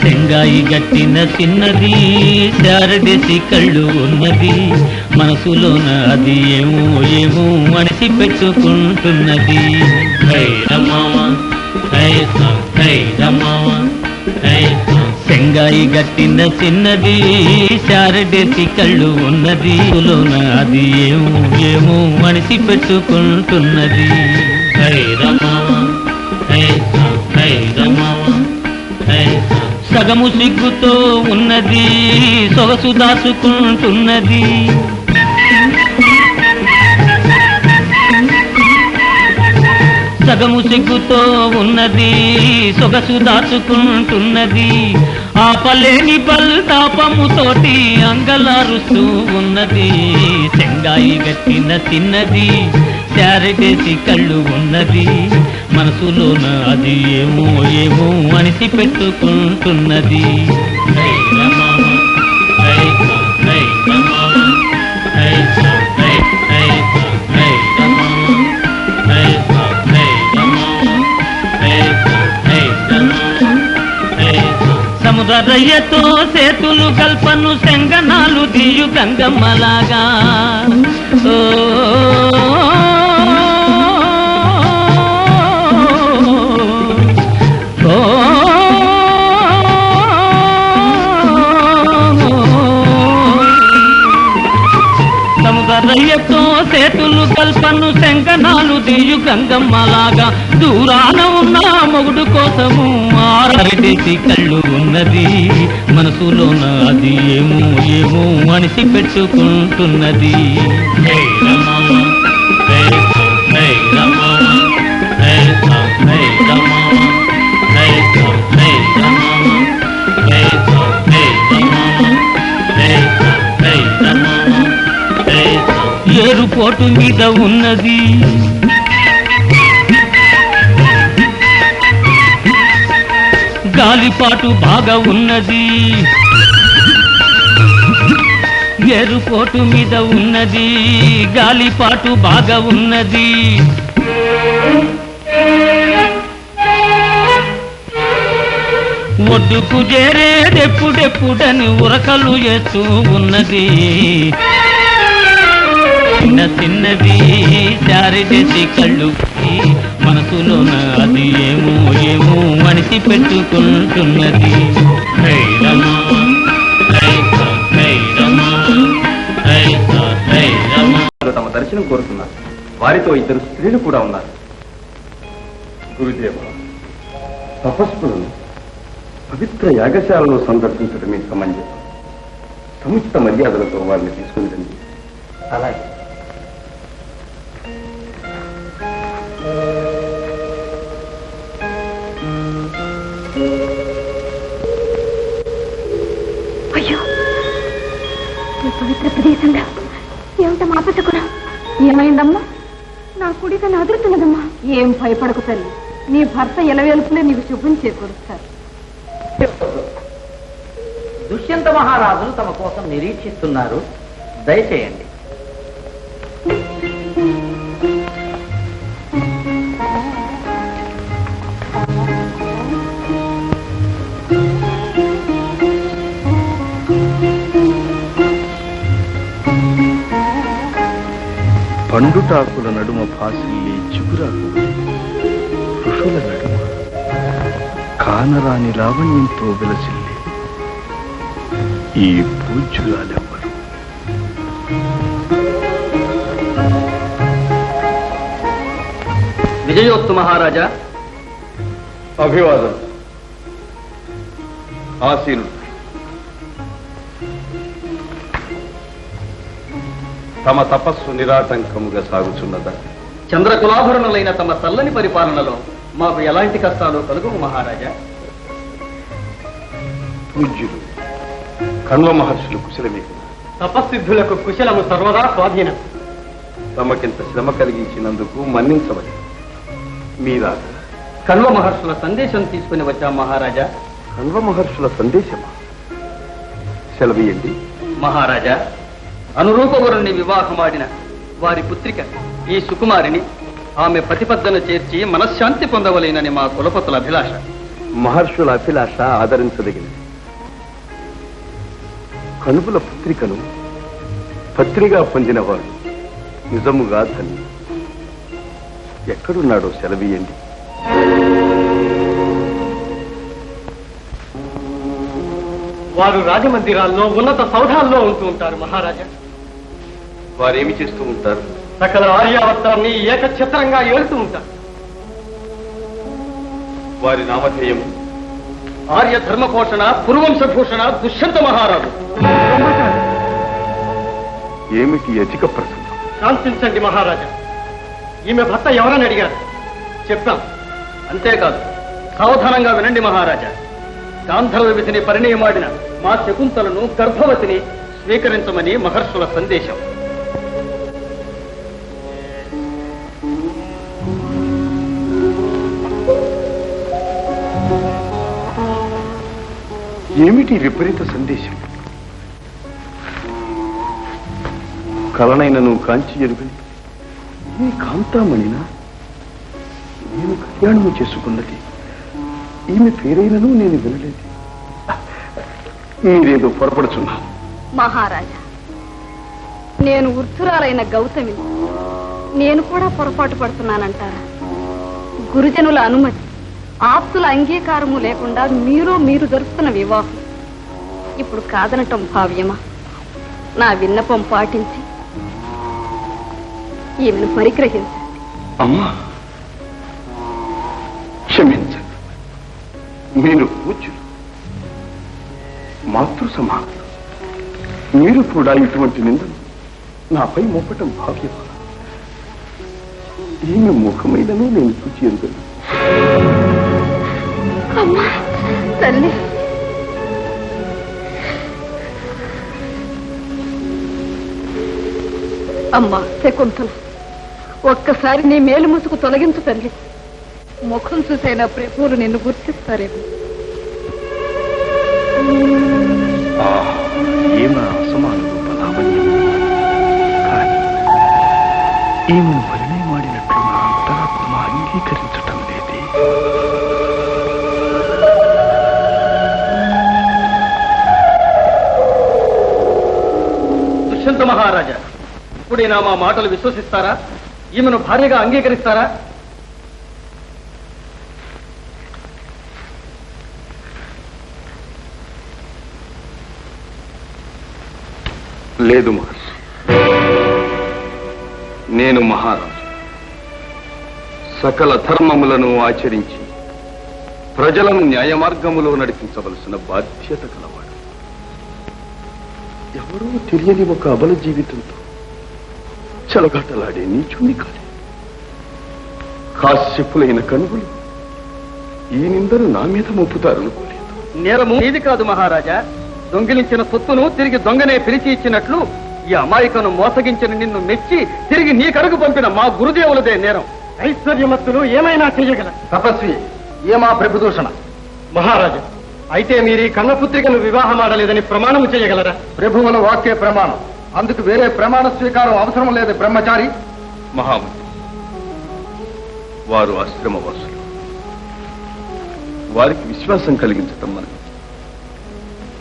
సెంగాయి గట్టిన చిన్నది, శారదసి కళ్ళు ఉన్నది, మనసులోన అది ఏమో ఏమో మనిషి పెట్టుకుంటున్నది. సెంగాయి గట్టిన చిన్నది, శారదసి కళ్ళు ఉన్నది, లోన అది ఏమో ఏమో మనిషి పెట్టుకుంటున్నది. సగము సిగ్గుతో ఉన్నది, సొగసు దాచుకుంటున్నది. సగము సిగ్గుతో ఉన్నది, సొగసు దాచుకుంటున్నది. ఆపలేని బల్తాపముతోటి అంగలారుస్తూ ఉన్నది. సెంగాయి గట్టిన చిన్నది, శారదసి కళ్ళు ఉన్నది, మనసులోన అది ఏమో ఏమో మనిషి పెట్టుకుంటున్నది. సముద్రయ్యతో సేతులు కల్పను శంగనాలు దియు గంగమ్మలాగా. సముద్రయ్యతో సేతులు కల్పను శంగనాలు దీయు గంగమ్మలాగా దూరాన ఉన్న మొగుడు కోసము ఆరడిసి కళ్ళు ఉన్నది మనసులోన అది ఏమో ఏమో అనిసి పెట్టుకుంటున్నది. ఏరుపోటు మీద ఉన్నది గాలిపాటు బాగా ఉన్నది. ఏరుపోటు మీద ఉన్నది గాలిపాటు బాగా ఉన్నది. ఒడ్డుకు చేరేదెప్పుడెప్పుడని ఉరకలు చేస్తూ ఉన్నది. చిన్న చిన్నది చారిదేసి కళ్ళు మనసులోన అది ఏమో ఏమో అనిసి పెట్టుకుంటున్నది. తమ దర్శనం కోరుతున్నారు. వారితో ఇద్దరు స్త్రీలు కూడా ఉన్నారు. గురుదేవ, తపస్సులను పవిత్ర యాగశాలలో సందర్శించడమే సమంజసం. సముచిత మర్యాదలతో వారిని తీసుకుని రండి. అలాగే అయ్యో, ఈ పవిత్ర ప్రదేశంలో ఏమిటమ్మా ఆపసకురా? ఏమైందమ్మా? నా కుడి కన్నా అదురుతున్నదమ్మా. ఏం భయపడకు తల్లి, నీ భర్త ఎలవేలుపులే నీకు శుభం చేకూరుస్తారు. దుష్యంత మహారాజులు తమ కోసం నిరీక్షిస్తున్నారు. దయచేయండి. పండుటాకుల నడుమ భాసిల్లి చిగురాకు ఋషుల నడుమ కానరాని లావణ్యంతో విలసిల్లి ఈ పూజ్యురాలెవ్వరు? విజయోత్తు మహారాజా. అభివాదం. ఆసీనుడు. తమ తపస్సు నిరాటంకముగా సాగుచున్నదా? చంద్రకులాభరణులైన తమ చల్లని పరిపాలనలో మాకు ఎలాంటి కష్టాలు కలుగు మహారాజా. పూజ్యులు కణ్వ మహర్షులు కుశలమే. తపస్సిద్ధులకు కుశలము సర్వదా స్వాధీనం. తమకింత శ్రమ కలిగించినందుకు మన్నించవచ్చు. మీరా కణ్వ మహర్షుల సందేశం తీసుకుని వచ్చాం మహారాజా. కణ్వ మహర్షుల సందేశమా? సెలవీయండి. మహారాజా, అనురూపవరుణ్ణి వివాహమాడిన వారి పుత్రిక ఈ సుకుమారిని ఆమె ప్రతిపద్దను చేర్చి మనశ్శాంతి పొందవలేనని మా కులపతుల అభిలాష. మహర్షుల అభిలాష ఆదరించదగినది. కనుపుల పుత్రికను పత్రిగా పొందినవాడు నిజముగా ధన్యుడు. ఎక్కడున్నాడో సెలవీయండి. వారు రాజమందిరాల్లో ఉన్నత సౌధాల్లో ఉంటూ ఉంటారు మహారాజా. వారేమి చేస్తూ ఉంటారు? సకల ఆర్యావర్తాన్ని ఏకఛత్రంగా ఏలుతూ ఉంటారు. వారి నామధేయం? ఆర్య ధర్మపోషణ పురువంశభూషణ దుష్యంత మహారాజు. ఏమిటి అధిక ప్రసంగం? శాంతించండి మహారాజా. ఈమె భర్త ఎవరని అడిగారు, చెప్తాం. అంతేకాదు, సావధానంగా వినండి మహారాజా. గాంధర్వ విధిని పరిణయమాడిన మా శకుంతలను గర్భవతిని స్వీకరించమని మహర్షుల సందేశం. ఏమిటి విపరీత సందేశం? కలనైన నువ్వు కాంచి ఎరుగని నీ కాంతామణినా? నేను కళ్యాణము చేసుకున్నది ఈమె పేరైనను నేను వినలేదు. మీరేదో పొరపడుచున్నా. మహారాజా, నేను వృద్ధురాలైన గౌతమిని. నేను కూడా పొరపాటు పడుతున్నానంటారా? గురుజనుల అనుమతి, ఆప్తుల అంగీకారము లేకుండా మీరు జరుపుతున్న వివాహం ఇప్పుడు కాదనటం భావ్యమా? నా విన్నపం పాటించి ఈమెను పరిగ్రహించండి. అమ్మా, క్షమించండి. మీరు పూజ్యులు, మాతృ సమానులు. మీరు కూడా ఇటువంటి నిందను నాపై మోపటం భావ్యమా? ఈమె ముఖమైనను నేను చూచి ఎందుకు? అమ్మా తల్లి, అమ్మా శకుంతల, ఒక్కసారి నీ మేలు ముసుగు తొలగించు తల్లి. ముఖం చూసైనా ప్రభువులు నిన్ను గుర్తిస్తారేమో. ఈమె అసమానులు బలావన్యం, కానీ ఈమెను పరిణయమాడినట్లు నా అంతరాత్మ అంగీకరించటం లేదే. దుష్యంత మహారాజా, ఇప్పుడైనా మా మాటలు విశ్వసిస్తారా? ఈమెను భార్యగా అంగీకరిస్తారా? లేదు మహర్షి, నేను మహారాజు. సకల ధర్మములను ఆచరించి ప్రజలను న్యాయ మార్గములో నడిపించవలసిన బాధ్యత కలవాడు. ఎవరూ తెలియని ఒక అబల జీవితంతో చెలగాటలాడే నీచుని కాదు. కాశ్యపులైన కనువులు ఈ నిందను నా మీద మోపుతారనుకోలేదు. నేరము నీది కాదు మహారాజా. దొంగిలించిన సొత్తును తిరిగి దొంగనే పిలిచి ఇచ్చినట్లు ఈ అమాయకను మోసగించిన నిన్ను మెచ్చి తిరిగి నీ కడుగు పంపిన మా గురుదేవులదే నేరం. ఐశ్వర్యమత్తులు ఏమైనా చెయ్యగల తపస్వి ఏమా ప్రభుదూషణ. మహారాజా, అయితే మీరు ఈ కన్నపుత్రికను వివాహమాడలేదని ప్రమాణం చేయగలరా? ప్రభువుల వాక్య ప్రమాణం, అందుకు వేరే ప్రమాణ స్వీకారం అవసరం లేదు బ్రహ్మచారి. మహామంత్రి, వారు ఆశ్రమవాసులు. వారికి విశ్వాసం కలిగించటం మనకు.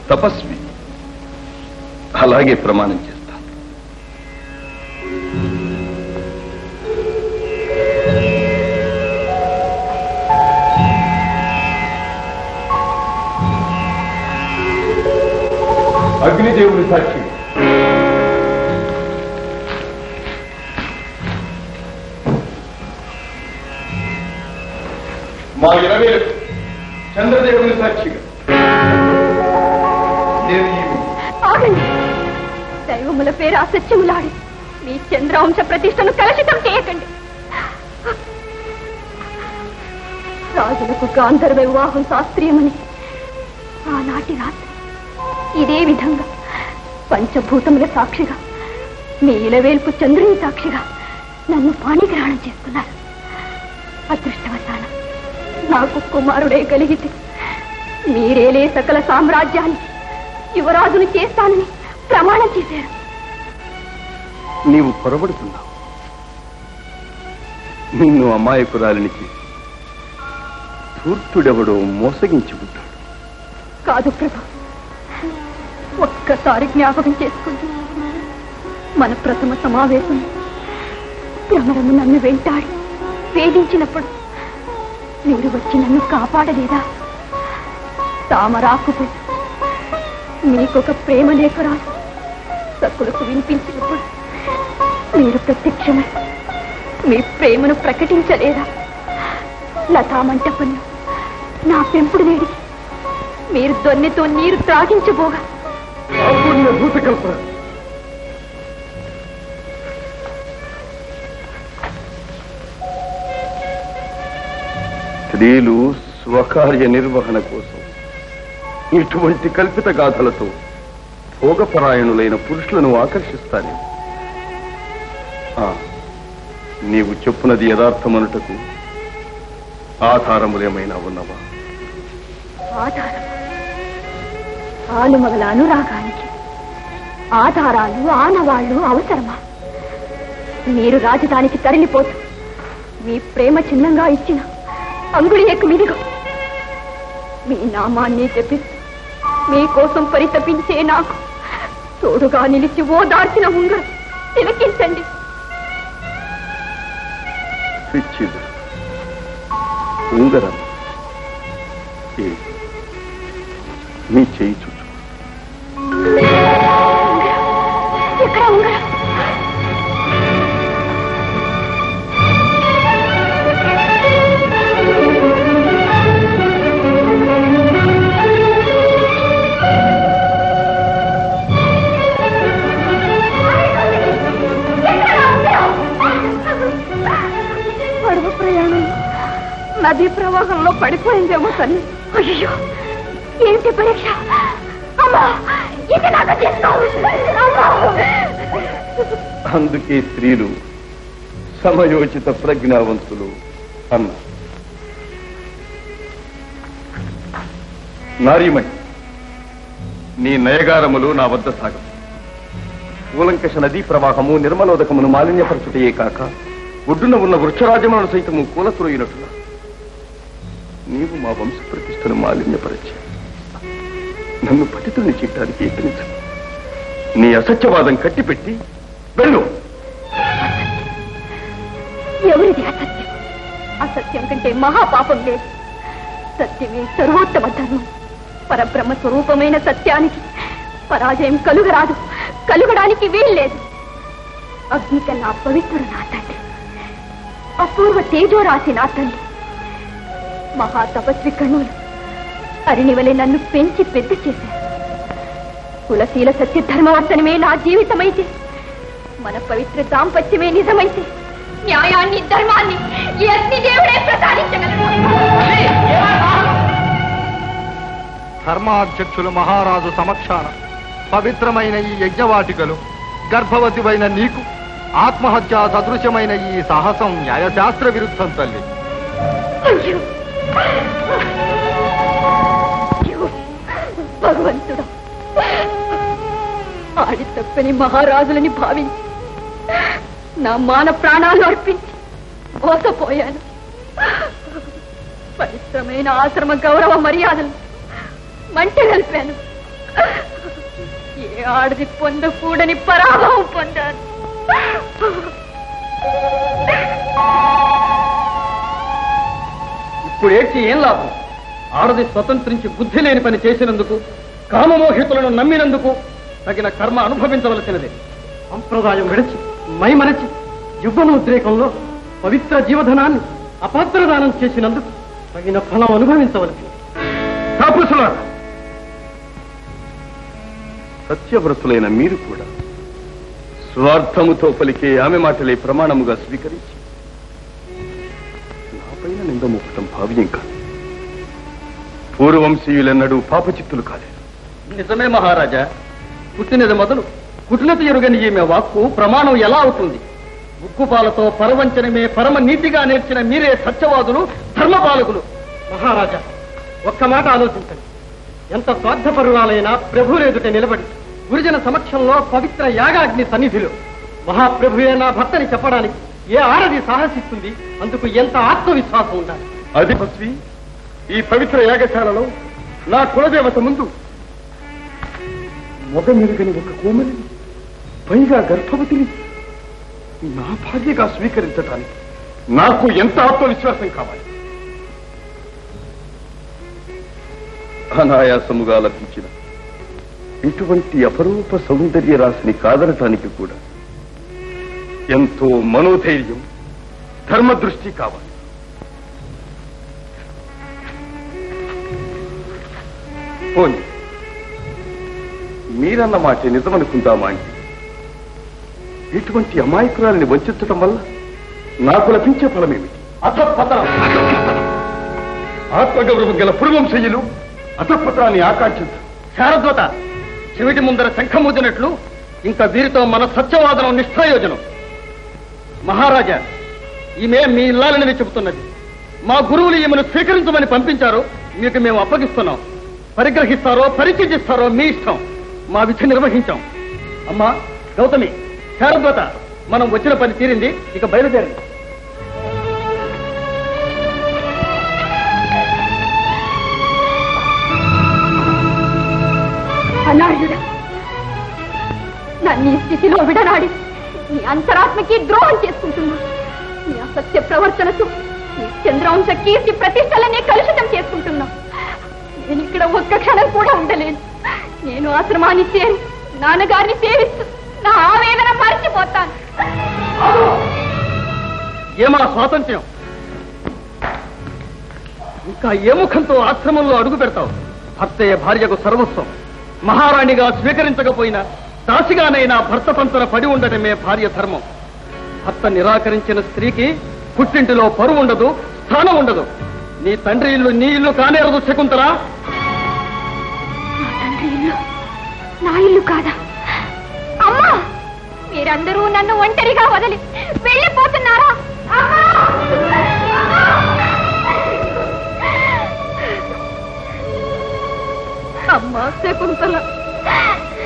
తపస్వి, అలాగే ప్రమాణం చేస్తాను. అగ్నిదేవుని సాక్షి, మా 20 చంద్రదేవుని సాక్షిగా ఆగండి. దైవముల పేరు అసత్యములాడి మీ చంద్రవంశ ప్రతిష్టను కలుషితం చేయకండి. రాజులకు గాంధర్వ వివాహం శాస్త్రీయమని ఆనాటి రాత్రి ఇదే విధంగా పంచభూతముల సాక్షిగా మీ ఇలవేల్పు చంద్రుని సాక్షిగా నన్ను పాణిగ్రహణం చేసుకున్నారు. అదృష్టవశాన నాకు కుమారుడే కలిగితే మీరేలే సకల సామ్రాజ్యాన్ని యువరాజును చేస్తానని ప్రమాణం చేశారు. నీవు పొరబడుతున్నావు. నిన్ను అమాయకురాలిని చేసి ధూర్తుడెవడో మోసగించి ఉంటాడు. కాదు ప్రభు, ఒక్కసారి జ్ఞాపకం చేసుకుంది. మన ప్రథమ సమావేశం భ్రమరము నన్ను వెంటాడి వేధించినప్పుడు మీరు వచ్చి నన్ను కాపాడలేదా? తామరాకుపై మీకొక ప్రేమ లేఖ రాసి సకులకు వినిపించినప్పుడు మీరు ప్రత్యక్షమై మీ ప్రేమను ప్రకటించలేదా? లతామంటపంలో నా పెంపుడు వేడికి మీరు దొన్నెతో నీరు త్రాగించబోగా భూతకల్పన స్త్రీలు స్వకార్య నిర్వహణ కోసం ఇటువంటి కల్పిత గాథలతో భోగపరాయణులైన పురుషులను ఆకర్షిస్తానే. నీవు చెప్పునది యథార్థమనుటకు ఆధారములేమైనా ఉన్నవా? ఆధారం ఆలుమగల అనురాగానికి ఆధారాలు ఆనవాళ్లు అవసరమా? మీరు రాజధానికి తరలిపోతూ మీ ప్రేమ చిహ్నంగా ఇచ్చిన అంగుళి మీదిగా మీ నామాన్ని జపిస్తూ మీకోసం పరితపించే నాకు తోడుగా నిలిచి ఓదార్చిన ఉంగరం తిలకించండి. ఉంగరం మీ చేయి చూచు. ఎక్కడ ఉంగరం? నదీ ప్రవాహంలో పడిపోయిందేమో తల్లి. అయ్యో, ఏంటి పరీక్ష? అమ్మా, ఇది నాకు చేసుకో. అందుకే స్త్రీలు సమయోచిత ప్రజ్ఞావంతులు అన్న. నారీమణి, నీ నయగారములు నా వద్ద సాగం. కూలంకష నదీ ప్రవాహము నిర్మలోదకమును మాలిన్యపరచుటయే కాక ఒడ్డున ఉన్న వృక్షరాజములను సైతము కూలతురయినట్టుగా నీవు మా వంశ ప్రతిష్టను మాలిన్యపరచి నన్ను పతితుల్ని చేయటానికి యత్నించు. నీ అసత్యవాదం కట్టిపెట్టి వెళ్ళు. ఎవరిది అసత్యం? అసత్యం కంటే మహాపాపం లేదు. సత్యమే సర్వోత్తమ ధర్మం. పరబ్రహ్మ స్వరూపమైన సత్యానికి పరాజయం కలుగరాదు, కలుగడానికి వీల్లేదు. అగ్ని కన్నా పవిత్రుడు నా తండ్రి, అపూర్వ తేజో రాసి నా తల్లి. మహాతపస్వి కణువులు అరినివలే నన్ను పెంచి పెద్ద చేశారు. కులశీల సత్య ధర్మవర్తనమే నా జీవితమైతే, మన పవిత్ర దాంపత్యమే నిజమైతే, న్యాయాన్ని ధర్మాన్ని ఈ అగ్నిదేవుడే ప్రసాదించగలరు. ధర్మాధ్యక్షులు మహారాజు సమక్షాన పవిత్రమైన ఈ యజ్ఞవాటికలు గర్భవతివైన నీకు ఆత్మహత్య సదృశ్యమైన ఈ సాహసం న్యాయశాస్త్ర విరుద్ధం తల్లి. అయ్యో, భగవంతుడా, ఆడి తప్పని మహారాజులని భావించి నా మాన ప్రాణాలు అర్పించి మోసపోయాను. పవిత్రమైన ఆశ్రమ గౌరవ మర్యాదలు మంట కలిపాను. ఏ ఆడది పొందకూడని పరాభవం పొందాను. ఇప్పుడు ఏడ్చి ఏం లాభం? ఆడది స్వతంత్రించి బుద్ధి లేని పని చేసినందుకు, కామమోహితులను నమ్మినందుకు తగిన కర్మ అనుభవించవలసినదే. సంప్రదాయం విడిచి మైమరచి యుద్ధనోద్రేకంలో పవిత్ర జీవధనాన్ని అపాత్రదానం చేసినందుకు తగిన ఫలం అనుభవించవలసింది. తాపసులారా, సత్యవ్రతులైన మీరు కూడా స్వార్థముతో పలికే ఆమె మాటలే ప్రమాణముగా స్వీకరించి నాపైన నిందమొక్కటం భావ్యం కాదు. పూర్వవంశీయులెన్నడూ పాపచిత్తులు కాలేదు. నిజమే మహారాజా, పుట్టినది మొదలు కుటిలత ఎరుగని ఈమె వాక్కు ప్రమాణం ఎలా అవుతుంది? ఉక్కుపాలతో పరవంచనమే పరమ నీతిగా నేర్చిన మీరే సత్యవాదులు, ధర్మపాలకులు. మహారాజా, ఒక్క మాట ఆలోచించండి. ఎంత స్వార్థపరురాలైనా ప్రభువులెదుట నిలబడి గురుజన సమక్షంలో పవిత్ర యాగాగ్ని సన్నిధిలో మహాప్రభువే నా భర్తని చెప్పడానికి ఏ ఆడది సాహసిస్తుంది? అందుకు ఎంత ఆత్మవిశ్వాసం ఉండాలి. అది పస్వి, ఈ పవిత్ర యాగశాలలో నా కులదేవత ముందు మొగ మెరుగని ఒక కోమలిని, పైగా గర్భవతిని నా భార్యగా స్వీకరించటానికి నాకు ఎంత ఆత్మవిశ్వాసం కావాలి? అనాయాసముగా లభించిన ఇటువంటి అపరూప సౌందర్య రాశిని కాదనటానికి కూడా ఎంతో మనోధైర్యం, ధర్మదృష్టి కావాలి. పోనీ మీరన్న మాట నిజమనుకుందామా అంటే, ఇటువంటి అమాయకురాల్ని వంచడం వల్ల నాకు లభించే ఫలమేమిటి? అధపతనం. ఆత్మగౌరవం గల పూర్వంశయ్యులు అధపత్రాన్ని ఆకాంక్షించు. శారద్వత, చెవిటి ముందర శంఖమూదినట్లు ఇంకా వీరితో మన సత్యవాదనం నిష్ప్రయోజనం. మహారాజా, ఈమె మీ ఇల్లాలని చెబుతున్నది. మా గురువులు ఈమెను స్వీకరించమని పంపించారు. మీకు మేము అప్పగిస్తున్నాం. పరిగ్రహిస్తారో పరిచయిస్తారో మీ ఇష్టం. మా విధి నిర్వహించాం. అమ్మా గౌతమి, శారద్వత, మనం వచ్చిన పని తీరింది. ఇక బయలుదేరండి. అనార్యుడా, నన్ను ఈ స్థితిలో విడనాడి నీ అంతరాత్మకి ద్రోహం చేసుకుంటున్నా. నీ అసత్య ప్రవర్తనతో నీ చంద్రవంశ కీర్తి ప్రతిష్టలనే కలుషితం చేసుకుంటున్నా. నేను ఇక్కడ ఒక్క క్షణం కూడా ఉండలేను. నేను ఆశ్రమాన్ని చేరి నాన్నగారిని సేవిస్తూ నా ఆవేదన మర్చిపోతాను. ఏమా స్వాతంత్ర్యం? ఇంకా ఏ ముఖంతో ఆశ్రమంలో అడుగు పెడతావు? భర్తయ్య భార్యకు సర్వస్వం. మహారాణిగా స్వీకరించకపోయినా దాసిగానైనా భర్త పంతన పడి ఉండటమే భార్య ధర్మం. భర్త నిరాకరించిన స్త్రీకి పుట్టింటిలో పరువు ఉండదు, స్థానం ఉండదు. నీ తండ్రి ఇల్లు నీ ఇల్లు కానేరదు శకుంతలా. నా తండ్రి ఇల్లు నా ఇల్లు కాదా? అమ్మా, మీరందరూ నన్ను ఒంటరిగా వదిలి వెళ్ళిపోతున్నారా? అమ్మా శకుంతల,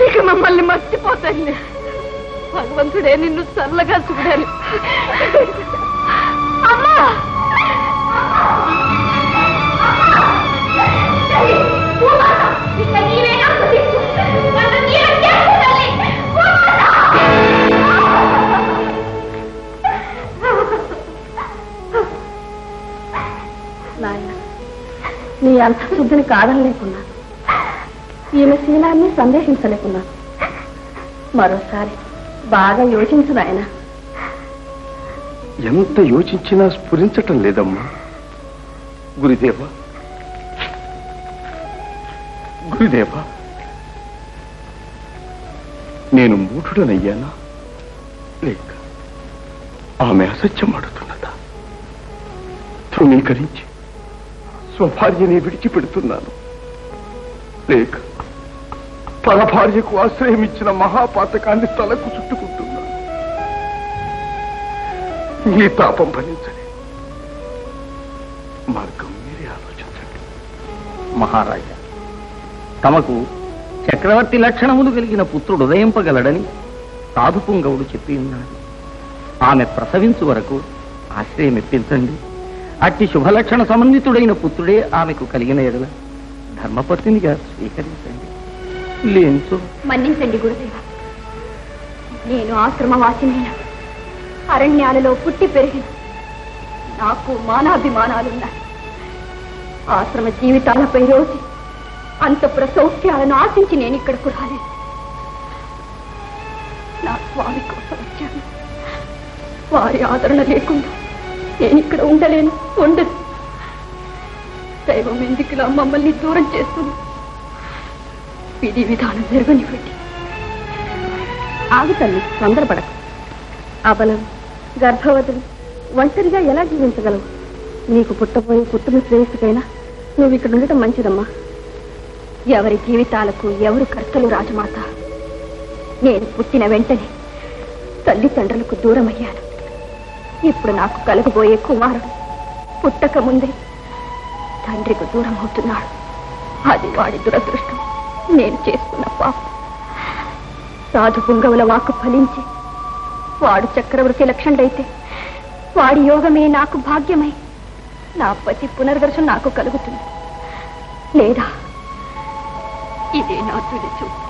ఇక మమ్మల్ని మర్చిపోతండి. భగవంతుడే నిన్ను చల్లగా చూడాలి. అమ్మా, నాయన, నీ అంతఃశుద్ధిని కాదనలేకున్నాను, ఈమె శీలాన్ని సందేహించలేకున్నాను. మరోసారి బాగా యోచించు నాయన. ఎంత యోచించినా స్ఫురించటం లేదమ్మా. గురుదేవా, గురుదేవా, నేను మూఢుడనయ్యానా లేక ఆమె అసత్యం ఆడుతున్నదా? ధృవీకరించి స్వభార్యని విడిచిపెడుతున్నాను లేక తన భార్యకు ఆశ్రయం ఇచ్చిన మహాపాతకాన్ని తలకు చుట్టుకుంటున్నాను. ఈ తాపం ఫలించలే. మార్గం మీరే ఆలోచించండి. మహారాజా, తమకు చక్రవర్తి లక్షణములు కలిగిన పుత్రుడు ఉదయింపగలడని సాధుపుంగవుడు చెప్పి ఉన్నాడు. ఆమె ప్రసవించు వరకు ఆశ్రయం ఇప్పించండి. అట్టి శుభలక్షణ సంబంధితుడైన పుత్రుడే ఆమెకు కలిగిన ఎడల ధర్మపత్నిగా స్వీకరించండి. లేంచో మన్నించండి గురుదేవ. నేను ఆశ్రమవాసినైన అరణ్యాలలో పుట్టి పెరిగిన నాకు మానాభిమానాలున్నాయి. ఆశ్రమ జీవితాలపై రోజు అంతఃపుర సౌఖ్యాలను ఆశించి నేను ఇక్కడకు రాలేదు. నా స్వామి కోసం వచ్చాను. వారి ఆదరణ లేకుండా నేను ఇక్కడ ఉండలేను, ఉండదు. దైవం ఎందుకులా మమ్మల్ని దూరం చేస్తుంది? విధి విధానం జరగనివ్వండి. ఆగు తల్లి, తొందరపడకు. అబలం, గర్భవతులు ఒంటరిగా ఎలా జీవించగలవు? నీకు పుట్టబోయే పుట్టుని శ్రేయస్సుకైనా నువ్వు ఇక్కడ ఉండటం మంచిదమ్మా. ఎవరి జీవితాలకు ఎవరు కర్తలు రాజమాత. నేను పుట్టిన వెంటనే తల్లిదండ్రులకు దూరమయ్యాను. ఇప్పుడు నాకు కలగబోయే కుమారుడు పుట్టక ముందే తండ్రికి దూరం అవుతున్నాడు. అది వాడి దురదృష్టం, నేను చేసుకున్న పాపం. సాధు పుంగవుల వాకు ఫలించి వాడు చక్రవర్తి లక్షణుడైతే వాడి యోగమే నాకు భాగ్యమై నా పతి పునర్దర్శనం నాకు కలుగుతుంది. లేదా ఇదే నా తుది చూపు.